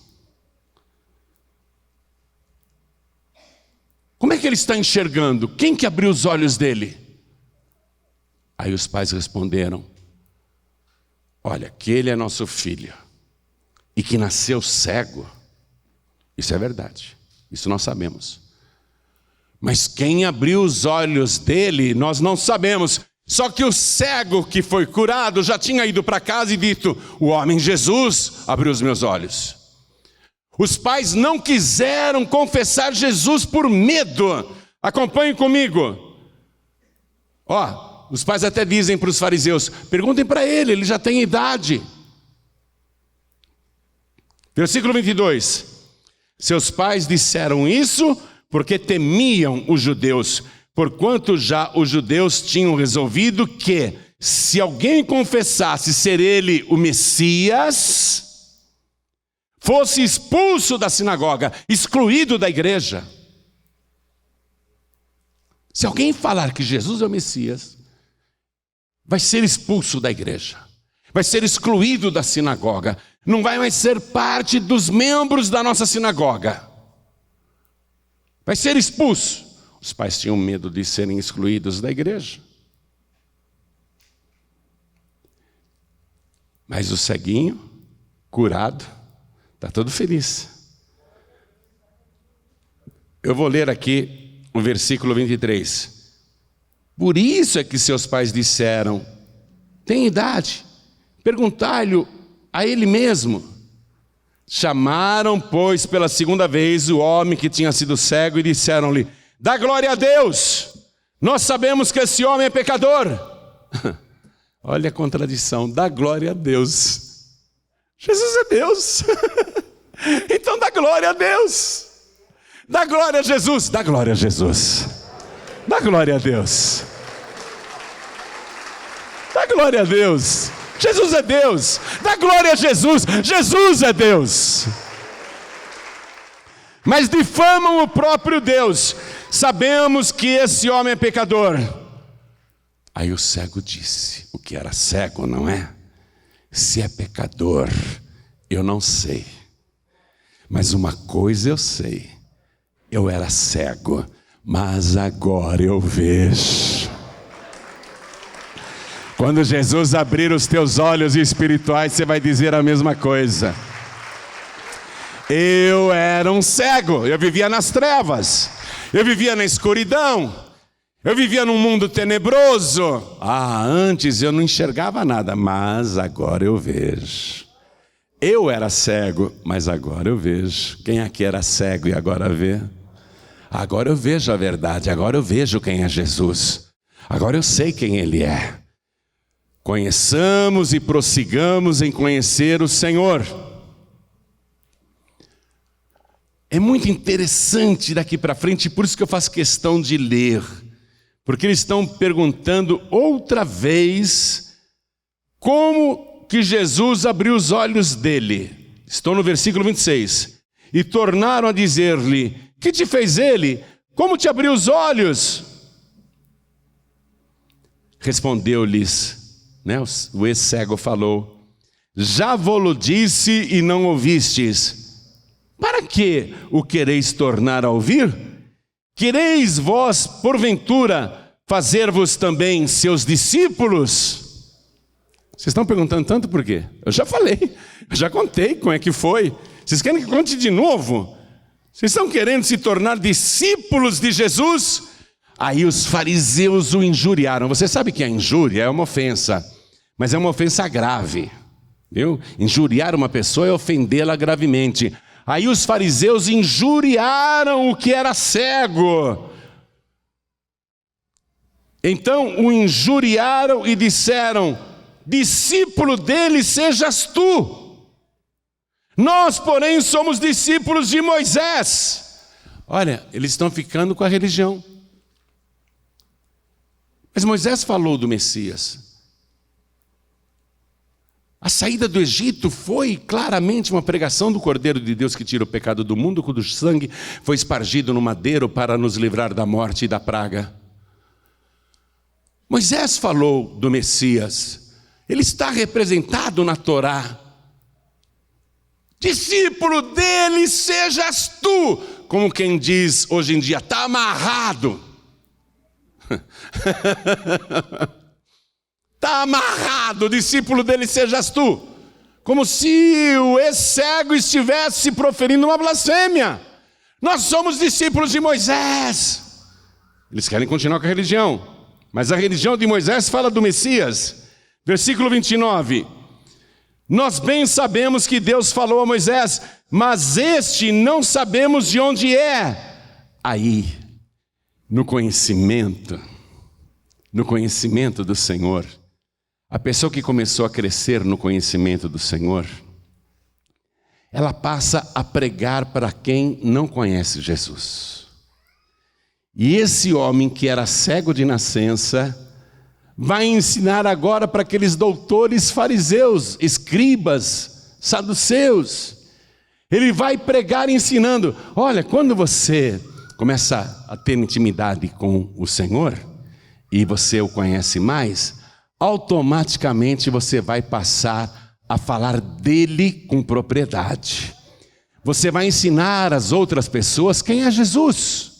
Como é que ele está enxergando? Quem que abriu os olhos dele? Aí os pais responderam: olha, que ele é nosso filho e que nasceu cego. Isso é verdade, isso nós sabemos. Mas quem abriu os olhos dele, nós não sabemos. Só que o cego que foi curado já tinha ido para casa e dito: o homem Jesus abriu os meus olhos. Os pais não quiseram confessar Jesus por medo. Acompanhem comigo. Ó, os pais até dizem para os fariseus: perguntem para ele, ele já tem idade. Versículo 22. Seus pais disseram isso porque temiam os judeus, porquanto já os judeus tinham resolvido que, se alguém confessasse ser ele o Messias, fosse expulso da sinagoga, excluído da igreja. Se alguém falar que Jesus é o Messias, vai ser expulso da igreja, vai ser excluído da sinagoga, não vai mais ser parte dos membros da nossa sinagoga, vai ser expulso. Os pais tinham medo de serem excluídos da igreja. Mas o ceguinho, curado, está todo feliz. Eu vou ler aqui o versículo 23. Por isso é que seus pais disseram: tem idade, perguntai-lhe a ele mesmo. Chamaram, pois, pela segunda vez o homem que tinha sido cego e disseram-lhe: dá glória a Deus, nós sabemos que esse homem é pecador. Olha a contradição, dá glória a Deus. Jesus é Deus. Então dá glória a Deus. Dá glória a Jesus. Dá glória a Jesus. Dá glória a Deus. Dá glória a Deus. Jesus é Deus. Dá glória a Jesus. Jesus é Deus. Mas difamam o próprio Deus. Sabemos que esse homem é pecador. Aí o cego disse: o que era cego, não é? Se é pecador, eu não sei. Mas uma coisa eu sei: eu era cego, mas agora eu vejo. Quando Jesus abrir os teus olhos espirituais, você vai dizer a mesma coisa. Eu era um cego, eu vivia nas trevas, eu vivia na escuridão, eu vivia num mundo tenebroso. Antes eu não enxergava nada, mas agora eu vejo. Eu era cego, mas agora eu vejo. Quem aqui era cego e agora vê? Agora eu vejo a verdade, agora eu vejo quem é Jesus. Agora eu sei quem Ele é. Conheçamos e prossigamos em conhecer o Senhor. É muito interessante daqui para frente, por isso que eu faço questão de ler. Porque eles estão perguntando outra vez como que Jesus abriu os olhos dele. Estou no versículo 26. E tornaram a dizer-lhe: que te fez ele? Como te abriu os olhos? Respondeu-lhes, o ex-cego falou: já vou-lo disse e não ouvistes. Para que o quereis tornar a ouvir? Quereis vós, porventura, fazer-vos também seus discípulos? Vocês estão perguntando tanto por quê? Eu já falei, eu já contei como é que foi. Vocês querem que conte de novo? Vocês estão querendo se tornar discípulos de Jesus? Aí os fariseus o injuriaram. Você sabe que a injúria é uma ofensa, mas é uma ofensa grave, viu? Injuriar uma pessoa é ofendê-la gravemente. Aí os fariseus injuriaram o que era cego. Então o injuriaram e disseram: discípulo dele sejas tu. Nós, porém, somos discípulos de Moisés. Olha, eles estão ficando com a religião. Mas Moisés falou do Messias. A saída do Egito foi claramente uma pregação do Cordeiro de Deus que tira o pecado do mundo, cujo sangue foi espargido no madeiro para nos livrar da morte e da praga. Moisés falou do Messias. Ele está representado na Torá. Discípulo dele sejas tu. Como quem diz hoje em dia, está amarrado. Está amarrado, discípulo dele sejas tu. Como se o ex-cego estivesse proferindo uma blasfêmia. Nós somos discípulos de Moisés. Eles querem continuar com a religião, mas a religião de Moisés fala do Messias. Versículo 29. Nós bem sabemos que Deus falou a Moisés, mas este não sabemos de onde é. Aí, no conhecimento do Senhor, a pessoa que começou a crescer no conhecimento do Senhor, ela passa a pregar para quem não conhece Jesus. E esse homem que era cego de nascença, vai ensinar agora para aqueles doutores fariseus, escribas, saduceus. Ele vai pregar ensinando: olha, quando você começa a ter intimidade com o Senhor, e você o conhece mais, automaticamente você vai passar a falar dele com propriedade. Você vai ensinar às outras pessoas quem é Jesus.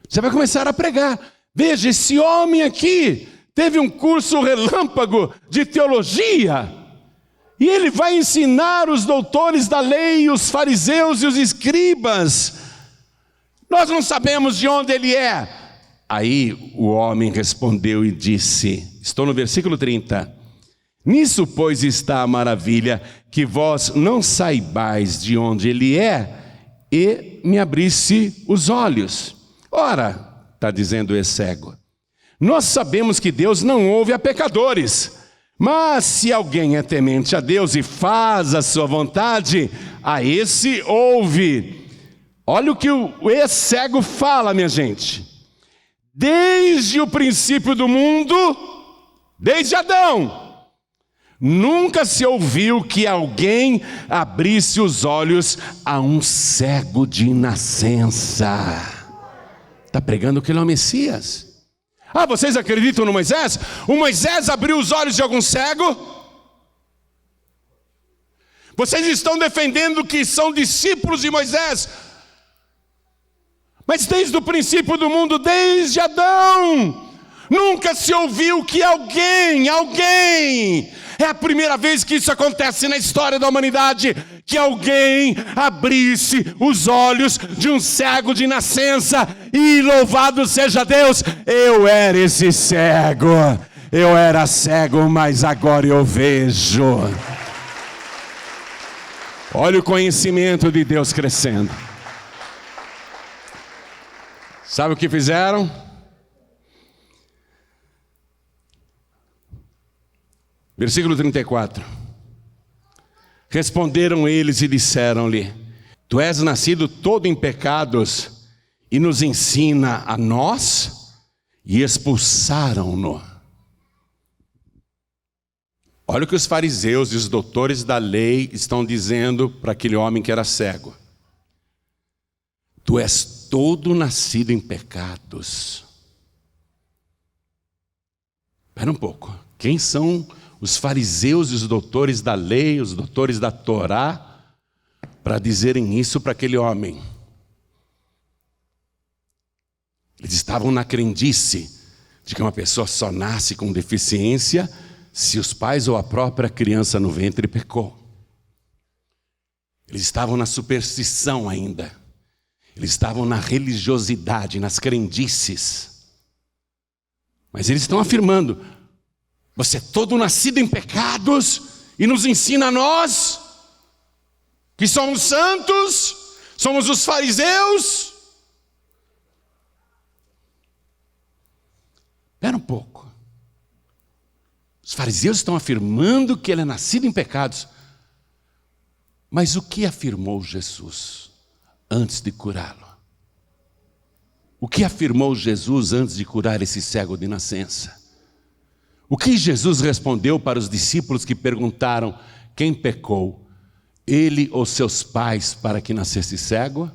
Você vai começar a pregar. Veja, esse homem aqui teve um curso relâmpago de teologia, e ele vai ensinar os doutores da lei, os fariseus e os escribas. Nós não sabemos de onde ele é. Aí o homem respondeu e disse, estou no versículo 30, nisso pois está a maravilha, que vós não saibais de onde ele é, e me abrisse os olhos. Ora, está dizendo esse cego, nós sabemos que Deus não ouve a pecadores, mas se alguém é temente a Deus e faz a sua vontade, a esse ouve. Olha o que o ex-cego fala, minha gente. Desde o princípio do mundo, desde Adão, nunca se ouviu que alguém abrisse os olhos a um cego de nascença. Está pregando que ele é o Messias. Ah, vocês acreditam no Moisés? O Moisés abriu os olhos de algum cego? Vocês estão defendendo que são discípulos de Moisés, mas desde o princípio do mundo, desde Adão, nunca se ouviu que alguém, é a primeira vez que isso acontece na história da humanidade, que alguém abrisse os olhos de um cego de nascença, e louvado seja Deus, eu era esse cego, eu era cego, mas agora eu vejo. Olha o conhecimento de Deus crescendo. Sabe o que fizeram? Versículo 34. Responderam eles e disseram-lhe, tu és nascido todo em pecados e nos ensina a nós? E expulsaram-no. Olha o que os fariseus e os doutores da lei estão dizendo para aquele homem que era cego. Tu és todo nascido em pecados. Espera um pouco. Quem são os fariseus e os doutores da lei, os doutores da Torá, para dizerem isso para aquele homem? Eles estavam na crendice de que uma pessoa só nasce com deficiência se os pais ou a própria criança no ventre pecou. Eles estavam na superstição ainda. Eles estavam na religiosidade, nas crendices. Mas eles estão afirmando: você é todo nascido em pecados e nos ensina a nós, que somos santos, somos os fariseus. Espera um pouco. Os fariseus estão afirmando que ele é nascido em pecados. Mas o que afirmou Jesus antes de curá-lo? O que afirmou Jesus antes de curar esse cego de nascença? O que Jesus respondeu para os discípulos que perguntaram: quem pecou, ele ou seus pais, para que nascesse cego?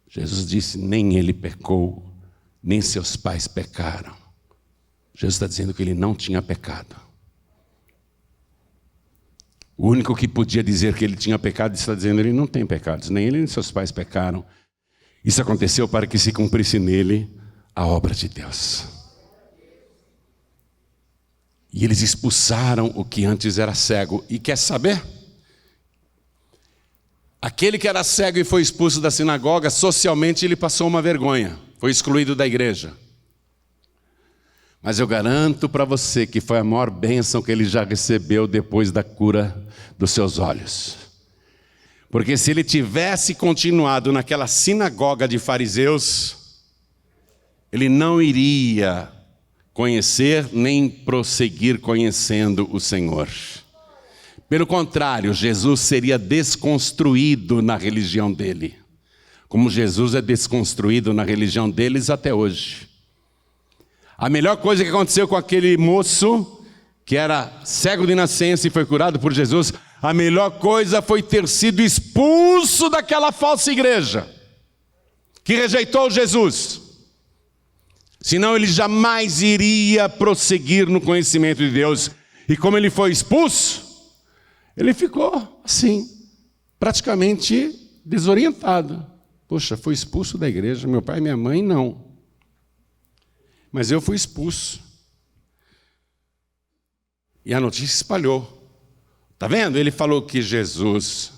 Jesus disse: nem ele pecou, nem seus pais pecaram. Jesus está dizendo que ele não tinha pecado. O único que podia dizer que ele tinha pecado está dizendo: ele não tem pecados, nem ele nem seus pais pecaram. Isso aconteceu para que se cumprisse nele a obra de Deus. E eles expulsaram o que antes era cego. E quer saber? Aquele que era cego e foi expulso da sinagoga, socialmente ele passou uma vergonha. Foi excluído da igreja. Mas eu garanto para você que foi a maior bênção que ele já recebeu depois da cura dos seus olhos. Porque se ele tivesse continuado naquela sinagoga de fariseus, ele não iria conhecer nem prosseguir conhecendo o Senhor. Pelo contrário, Jesus seria desconstruído na religião dele, como Jesus é desconstruído na religião deles até hoje. A melhor coisa que aconteceu com aquele moço, que era cego de nascença e foi curado por Jesus, a melhor coisa foi ter sido expulso daquela falsa igreja, que rejeitou Jesus. Senão ele jamais iria prosseguir no conhecimento de Deus. E como ele foi expulso, ele ficou assim, praticamente desorientado. Poxa, foi expulso da igreja, meu pai e minha mãe não. Mas eu fui expulso. E a notícia espalhou. Está vendo? Ele falou que Jesus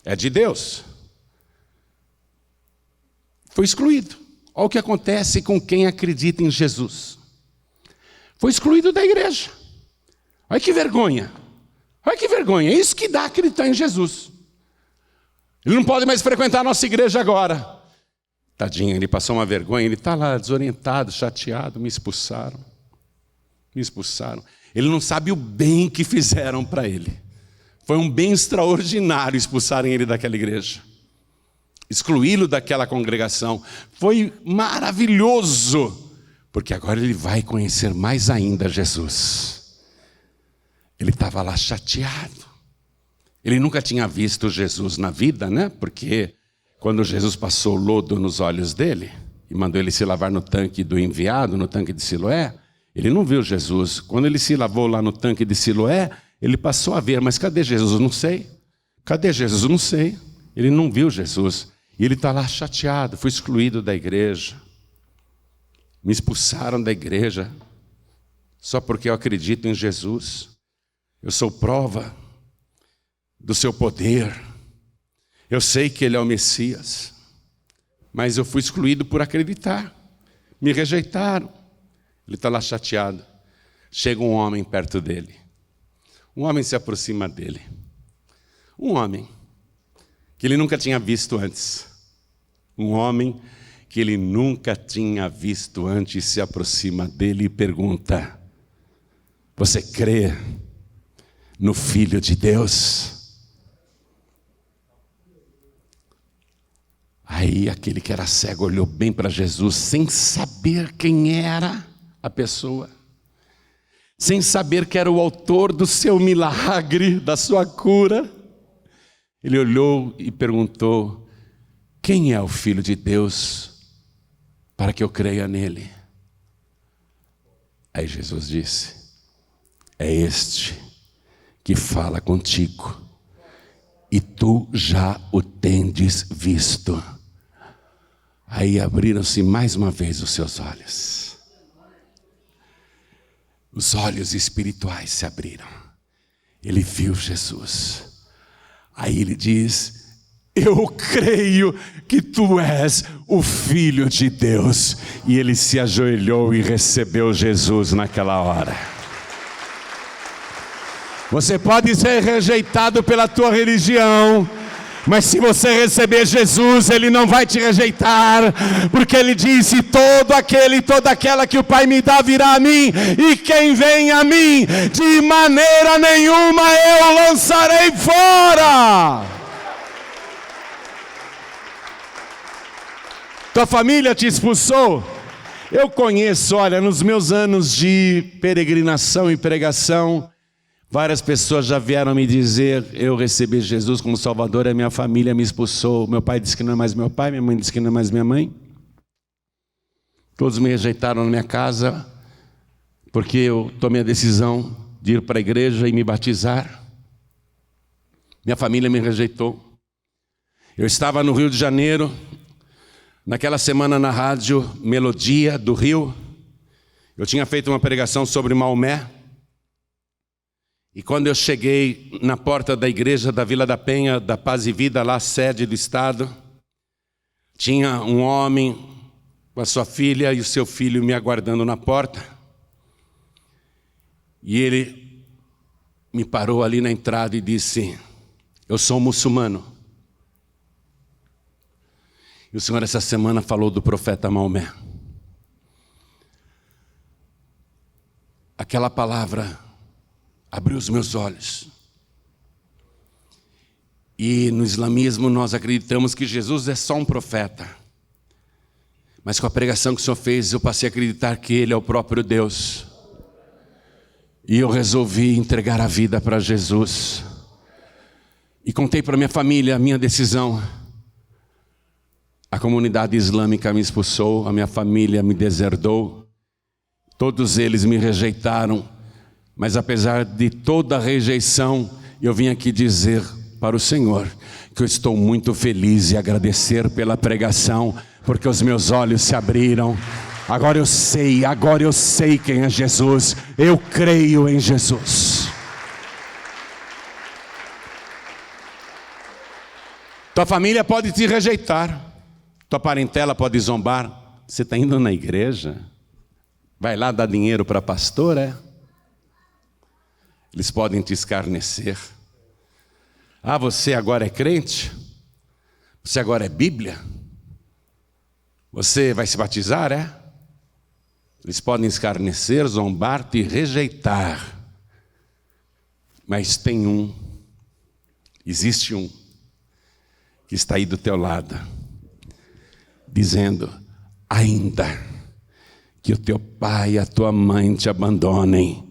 é de Deus. Foi excluído. Olha o que acontece com quem acredita em Jesus. Foi excluído da igreja. Olha que vergonha. Olha que vergonha. É isso que dá acreditar em Jesus. Ele não pode mais frequentar a nossa igreja agora. Tadinho, ele passou uma vergonha. Ele está lá desorientado, chateado. Me expulsaram. Me expulsaram. Ele não sabe o bem que fizeram para ele. Foi um bem extraordinário expulsarem ele daquela igreja. Excluí-lo daquela congregação. Foi maravilhoso, porque agora ele vai conhecer mais ainda Jesus. Ele estava lá chateado. Ele nunca tinha visto Jesus na vida, né? Porque quando Jesus passou lodo nos olhos dele e mandou ele se lavar no tanque do enviado, no tanque de Siloé, ele não viu Jesus. Quando ele se lavou lá no tanque de Siloé, ele passou a ver, mas cadê Jesus? Não sei. Cadê Jesus? Não sei. Ele não viu Jesus. E ele está lá chateado, foi excluído da igreja. Me expulsaram da igreja só porque eu acredito em Jesus. Eu sou prova do seu poder. Eu sei que ele é o Messias. Mas eu fui excluído por acreditar. Me rejeitaram. Ele está lá chateado. Chega um homem perto dele. Um homem se aproxima dele. Um homem que ele nunca tinha visto antes. Um homem que ele nunca tinha visto antes se aproxima dele e pergunta: você crê no Filho de Deus? Aí aquele que era cego olhou bem para Jesus sem saber quem era a pessoa. Sem saber que era o autor do seu milagre, da sua cura. Ele olhou e perguntou: quem é o Filho de Deus para que eu creia nele? Aí Jesus disse: é este que fala contigo, e tu já o tendes visto. Aí abriram-se mais uma vez os seus olhos. Os olhos espirituais se abriram. Ele viu Jesus. Aí ele diz: eu creio que tu és o Filho de Deus. E ele se ajoelhou e recebeu Jesus naquela hora. Você pode ser rejeitado pela tua religião, mas se você receber Jesus, Ele não vai te rejeitar, porque Ele disse: todo aquele e toda aquela que o Pai me dá virá a mim, e quem vem a mim, de maneira nenhuma eu lançarei fora. Tua família te expulsou? Eu conheço, olha, nos meus anos de peregrinação e pregação, várias pessoas já vieram me dizer: eu recebi Jesus como Salvador, a minha família me expulsou. Meu pai disse que não é mais meu pai, minha mãe disse que não é mais minha mãe. Todos me rejeitaram na minha casa, porque eu tomei a decisão de ir para a igreja e me batizar. Minha família me rejeitou. Eu estava no Rio de Janeiro, naquela semana na rádio Melodia do Rio. Eu tinha feito uma pregação sobre Maomé. E quando eu cheguei na porta da igreja da Vila da Penha, da Paz e Vida, lá sede do estado, tinha um homem com a sua filha e o seu filho me aguardando na porta. E ele me parou ali na entrada e disse: eu sou um muçulmano. E o Senhor essa semana falou do profeta Maomé. Aquela palavra abriu os meus olhos. E no islamismo nós acreditamos que Jesus é só um profeta. Mas com a pregação que o Senhor fez, eu passei a acreditar que Ele é o próprio Deus. E eu resolvi entregar a vida para Jesus. E contei para minha família a minha decisão. A comunidade islâmica me expulsou, a minha família me deserdou. Todos eles me rejeitaram. Mas apesar de toda a rejeição, eu vim aqui dizer para o Senhor que eu estou muito feliz e agradecer pela pregação, porque os meus olhos se abriram. Agora eu sei quem é Jesus. Eu creio em Jesus. Tua família pode te rejeitar, tua parentela pode zombar. Você está indo na igreja? Vai lá dar dinheiro para pastor, é? Eles podem te escarnecer. Ah, você agora é crente? Você agora é Bíblia? Você vai se batizar, é? Eles podem escarnecer, zombar, te rejeitar. Mas tem existe um, que está aí do teu lado, dizendo: ainda que o teu pai e a tua mãe te abandonem,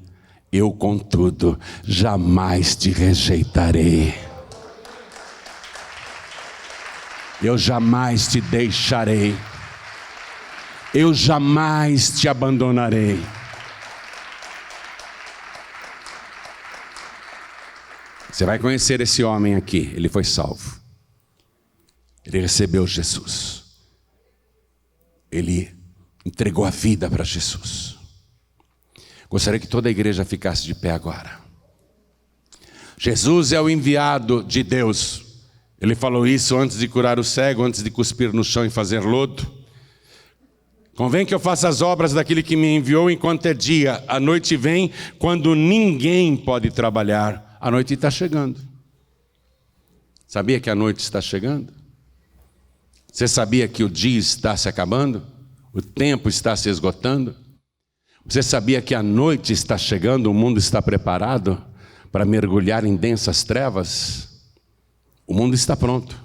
eu, contudo, jamais te rejeitarei. Eu jamais te deixarei. Eu jamais te abandonarei. Você vai conhecer esse homem aqui. Ele foi salvo. Ele recebeu Jesus. Ele entregou a vida para Jesus. Gostaria que toda a igreja ficasse de pé agora. Jesus é o enviado de Deus. Ele falou isso antes de curar o cego, antes de cuspir no chão e fazer lodo. Convém que eu faça as obras daquele que me enviou enquanto é dia. A noite vem quando ninguém pode trabalhar. A noite está chegando. Sabia que a noite está chegando? Você sabia que o dia está se acabando? O tempo está se esgotando? Você sabia que a noite está chegando, o mundo está preparado para mergulhar em densas trevas? O mundo está pronto.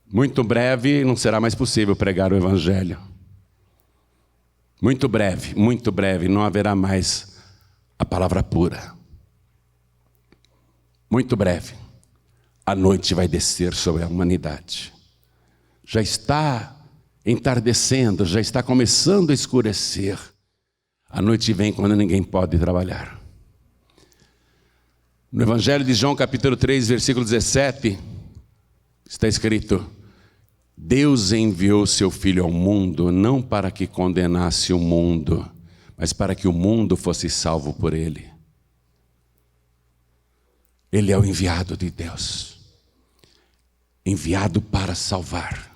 Muito breve não será mais possível pregar o Evangelho. Muito breve, não haverá mais a palavra pura. Muito breve, a noite vai descer sobre a humanidade. Já está entardecendo, já está começando a escurecer. A noite vem quando ninguém pode trabalhar. No Evangelho de João, capítulo 3, versículo 17, está escrito: Deus enviou seu Filho ao mundo, não para que condenasse o mundo, mas para que o mundo fosse salvo por ele. Ele é o enviado de Deus. enviado para salvar.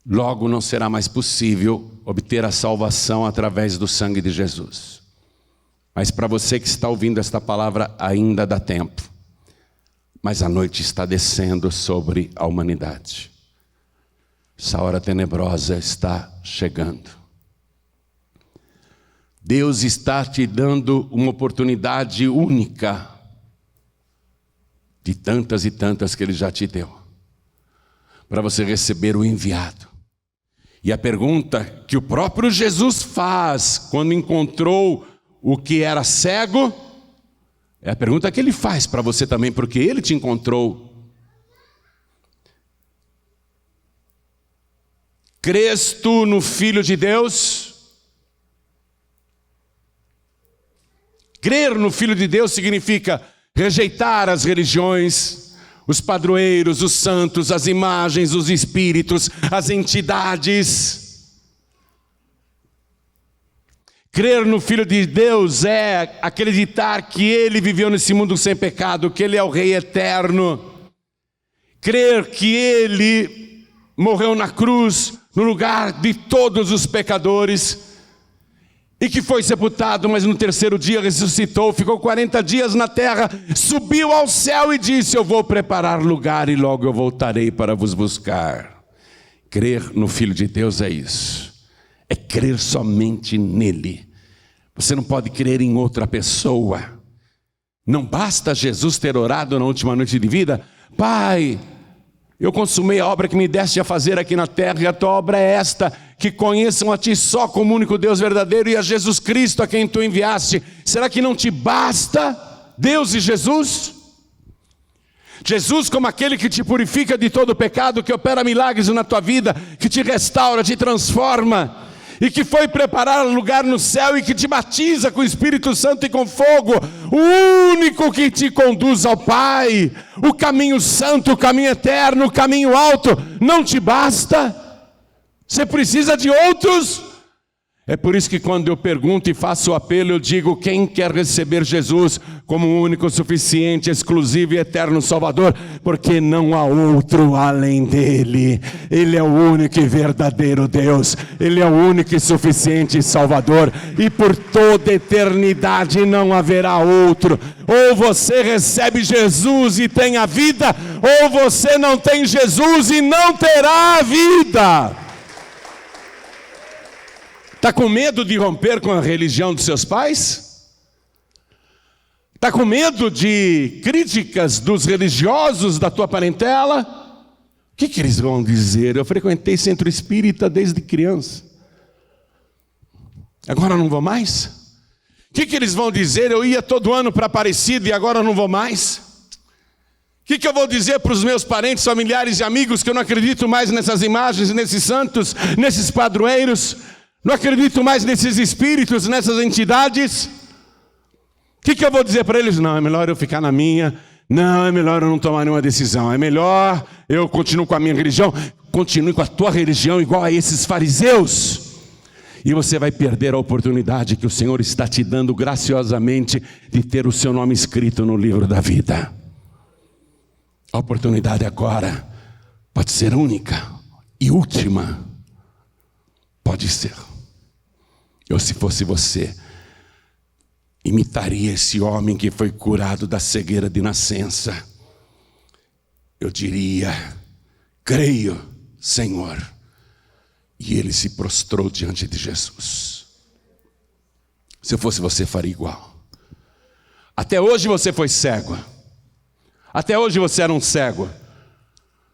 Logo não será mais possível obter a salvação através do sangue de Jesus. Mas para você que está ouvindo esta palavra, ainda dá tempo. Mas a noite está descendo sobre a humanidade. Essa hora tenebrosa está chegando. Deus está te dando uma oportunidade única, de tantas e tantas que Ele já te deu, para você receber o enviado. E a pergunta que o próprio Jesus faz quando encontrou o que era cego, é a pergunta que Ele faz para você também, porque Ele te encontrou. Crês tu no Filho de Deus? Crer no Filho de Deus significa rejeitar as religiões, os padroeiros, os santos, as imagens, os espíritos, as entidades. Crer no Filho de Deus é acreditar que Ele viveu nesse mundo sem pecado, que Ele é o Rei eterno. Crer que Ele morreu na cruz, no lugar de todos os pecadores, e que foi sepultado, mas no terceiro dia ressuscitou, ficou 40 dias na terra, subiu ao céu e disse: eu vou preparar lugar e logo eu voltarei para vos buscar. Crer no Filho de Deus é isso, é crer somente nele. Você não pode crer em outra pessoa. Não basta Jesus ter orado na última noite de vida: Pai, eu consumei a obra que me deste a fazer aqui na terra, e a tua obra é esta, que conheçam a ti só como único Deus verdadeiro e a Jesus Cristo a quem tu enviaste. Será que não te basta Deus e Jesus? Jesus como aquele que te purifica de todo pecado, que opera milagres na tua vida, que te restaura, te transforma, e que foi preparar lugar no céu e que te batiza com o Espírito Santo e com fogo, o único que te conduz ao Pai, o caminho santo, o caminho eterno, o caminho alto, não te basta? Você precisa de outros? É por isso que quando eu pergunto e faço o apelo, eu digo: quem quer receber Jesus como o único, suficiente, exclusivo e eterno Salvador? Porque não há outro além dele. Ele é o único e verdadeiro Deus. Ele é o único e suficiente Salvador. E por toda eternidade não haverá outro. Ou você recebe Jesus e tem a vida, ou você não tem Jesus e não terá a vida. Está com medo de romper com a religião dos seus pais? Está com medo de críticas dos religiosos da tua parentela? O que eles vão dizer? Eu frequentei centro espírita desde criança. Agora não vou mais? O que eles vão dizer? Eu ia todo ano para Aparecida e agora não vou mais? O que eu vou dizer para os meus parentes, familiares e amigos que eu não acredito mais nessas imagens, nesses santos, nesses padroeiros? Não acredito mais nesses espíritos, nessas entidades? O que eu vou dizer para eles? Não, é melhor eu ficar na minha. Não, é melhor eu não tomar nenhuma decisão. É melhor eu continuo com a minha religião. Continue com a tua religião igual a esses fariseus. E você vai perder a oportunidade que o Senhor está te dando graciosamente de ter o seu nome escrito no livro da vida. A oportunidade agora pode ser única e última. Pode ser. Eu, se fosse você, imitaria esse homem que foi curado da cegueira de nascença. Eu diria: creio, Senhor. E ele se prostrou diante de Jesus. Se eu fosse você, faria igual. Até hoje você foi cego. Até hoje você era um cego.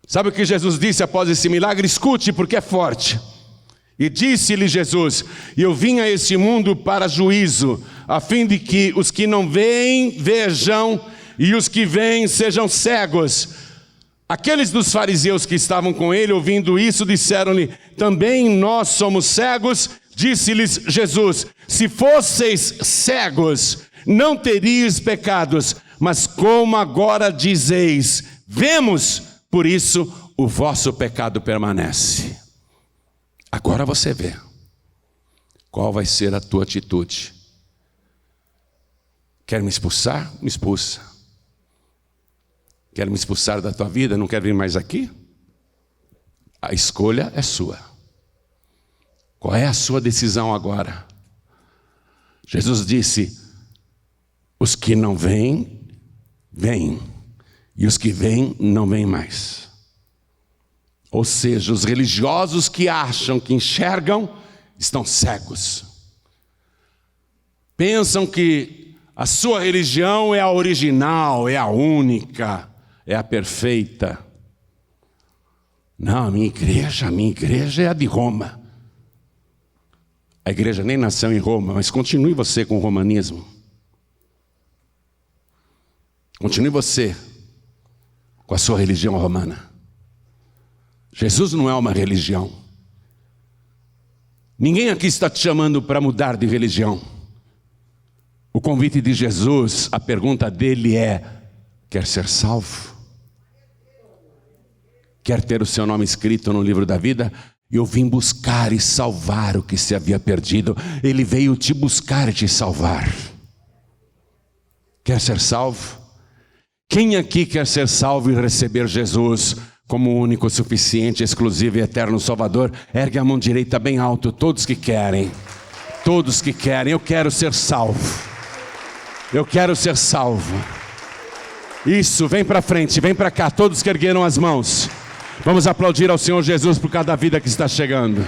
Sabe o que Jesus disse após esse milagre? Escute, porque é forte. E disse-lhe Jesus: eu vim a este mundo para juízo, a fim de que os que não veem, vejam, e os que veem sejam cegos. Aqueles dos fariseus que estavam com ele, ouvindo isso, disseram-lhe: também nós somos cegos? Disse-lhes Jesus: se fosseis cegos, não teríeis pecados, mas como agora dizeis, vemos, por isso o vosso pecado permanece. Agora você vê. Qual vai ser a tua atitude? Quer me expulsar? Me expulsa. Quer me expulsar da tua vida? Não quer vir mais aqui? A escolha é sua. Qual é a sua decisão agora? Jesus disse: os que não vêm, vêm. E os que vêm, não vêm mais. Ou seja, os religiosos que acham que enxergam, estão cegos. Pensam que a sua religião é a original, é a única, é a perfeita. Não, a minha igreja é a de Roma. A igreja nem nasceu em Roma, mas continue você com o romanismo. Continue você com a sua religião romana. Jesus não é uma religião. Ninguém aqui está te chamando para mudar de religião. O convite de Jesus, a pergunta dele é: quer ser salvo? Quer ter o seu nome escrito no livro da vida? Eu vim buscar e salvar o que se havia perdido. Ele veio te buscar e te salvar. Quer ser salvo? Quem aqui quer ser salvo e receber Jesus como o único, suficiente, exclusivo e eterno Salvador? Ergue a mão direita bem alto, todos que querem. Todos que querem. Eu quero ser salvo. Eu quero ser salvo. Isso, vem para frente, vem para cá, todos que ergueram as mãos. Vamos aplaudir ao Senhor Jesus por cada vida que está chegando.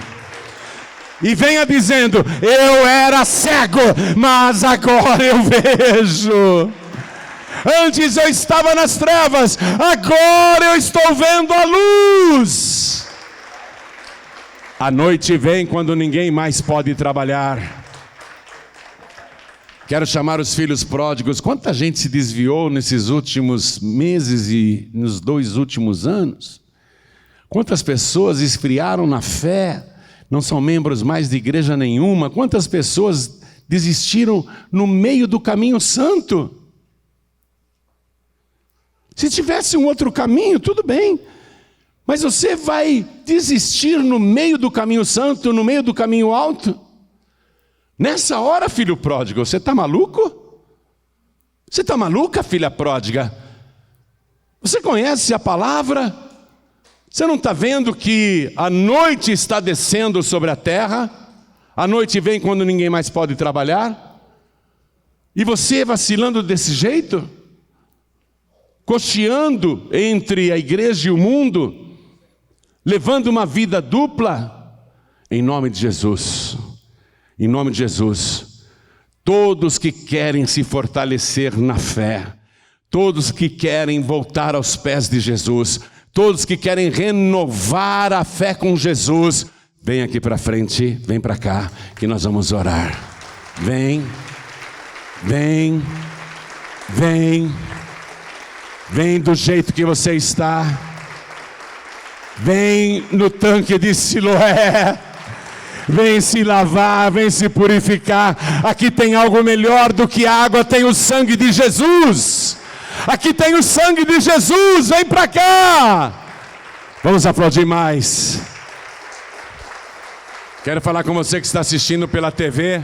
E venha dizendo: eu era cego, mas agora eu vejo. Antes eu estava nas trevas, agora eu estou vendo a luz. A noite vem quando ninguém mais pode trabalhar. Quero chamar os filhos pródigos. Quanta gente se desviou nesses últimos meses e nos 2 últimos anos? Quantas pessoas esfriaram na fé, não são membros mais de igreja nenhuma? Quantas pessoas desistiram no meio do caminho santo? Se tivesse um outro caminho, tudo bem. Mas você vai desistir no meio do caminho santo, no meio do caminho alto? Nessa hora, filho pródigo, você está maluco? Você está maluca, filha pródiga? Você conhece a palavra? Você não está vendo que a noite está descendo sobre a terra? A noite vem quando ninguém mais pode trabalhar? E você vacilando desse jeito? Cocheando entre a igreja e o mundo? Levando uma vida dupla? Em nome de Jesus. Em nome de Jesus, todos que querem se fortalecer na fé, todos que querem voltar aos pés de Jesus, todos que querem renovar a fé com Jesus, vem aqui para frente, vem para cá, que nós vamos orar. Vem, vem, vem, vem do jeito que você está, vem no tanque de Siloé. Vem se lavar, vem se purificar. Aqui tem algo melhor do que água, tem o sangue de Jesus. Aqui tem o sangue de Jesus, vem para cá. Vamos aplaudir mais. Quero falar com você que está assistindo pela TV.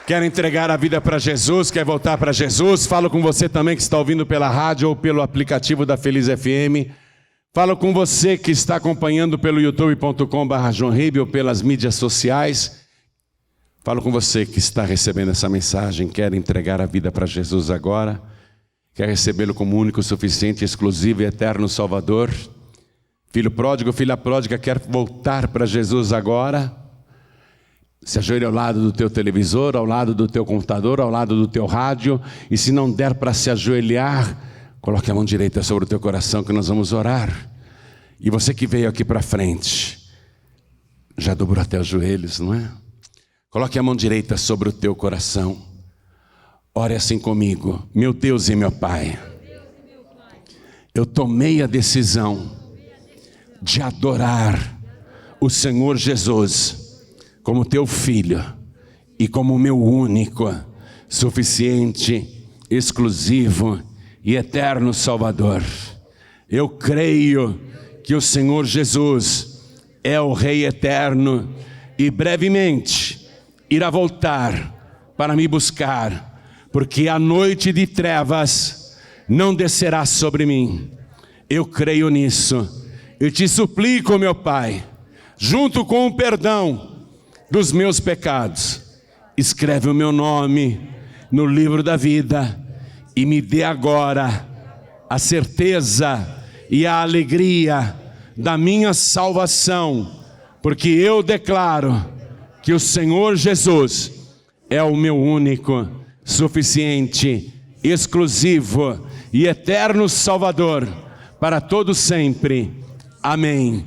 Quer entregar a vida para Jesus, quer voltar para Jesus. Falo com você também que está ouvindo pela rádio ou pelo aplicativo da Feliz FM. Falo com você que está acompanhando pelo youtube.com/JoãoRibe ou pelas mídias sociais. Falo com você que está recebendo essa mensagem, quer entregar a vida para Jesus agora, quer recebê-lo como único, suficiente, exclusivo e eterno Salvador. Filho pródigo, filha pródiga, quer voltar para Jesus agora. Se ajoelhe ao lado do teu televisor, ao lado do teu computador, ao lado do teu rádio. E se não der para se ajoelhar, coloque a mão direita sobre o teu coração que nós vamos orar. E você que veio aqui para frente, já dobrou até os joelhos, não é? Coloque a mão direita sobre o teu coração. Ore assim comigo. Meu Deus e meu Pai, eu tomei a decisão de adorar o Senhor Jesus como teu filho e como meu único, suficiente, exclusivo e eterno Salvador. Eu creio que o Senhor Jesus é o Rei eterno e brevemente irá voltar para me buscar, porque a noite de trevas não descerá sobre mim. Eu creio nisso. Eu te suplico, meu Pai, junto com o perdão dos meus pecados, escreve o meu nome no livro da vida e me dê agora a certeza e a alegria da minha salvação, porque eu declaro que o Senhor Jesus é o meu único, suficiente, exclusivo e eterno Salvador para todo sempre. Amém.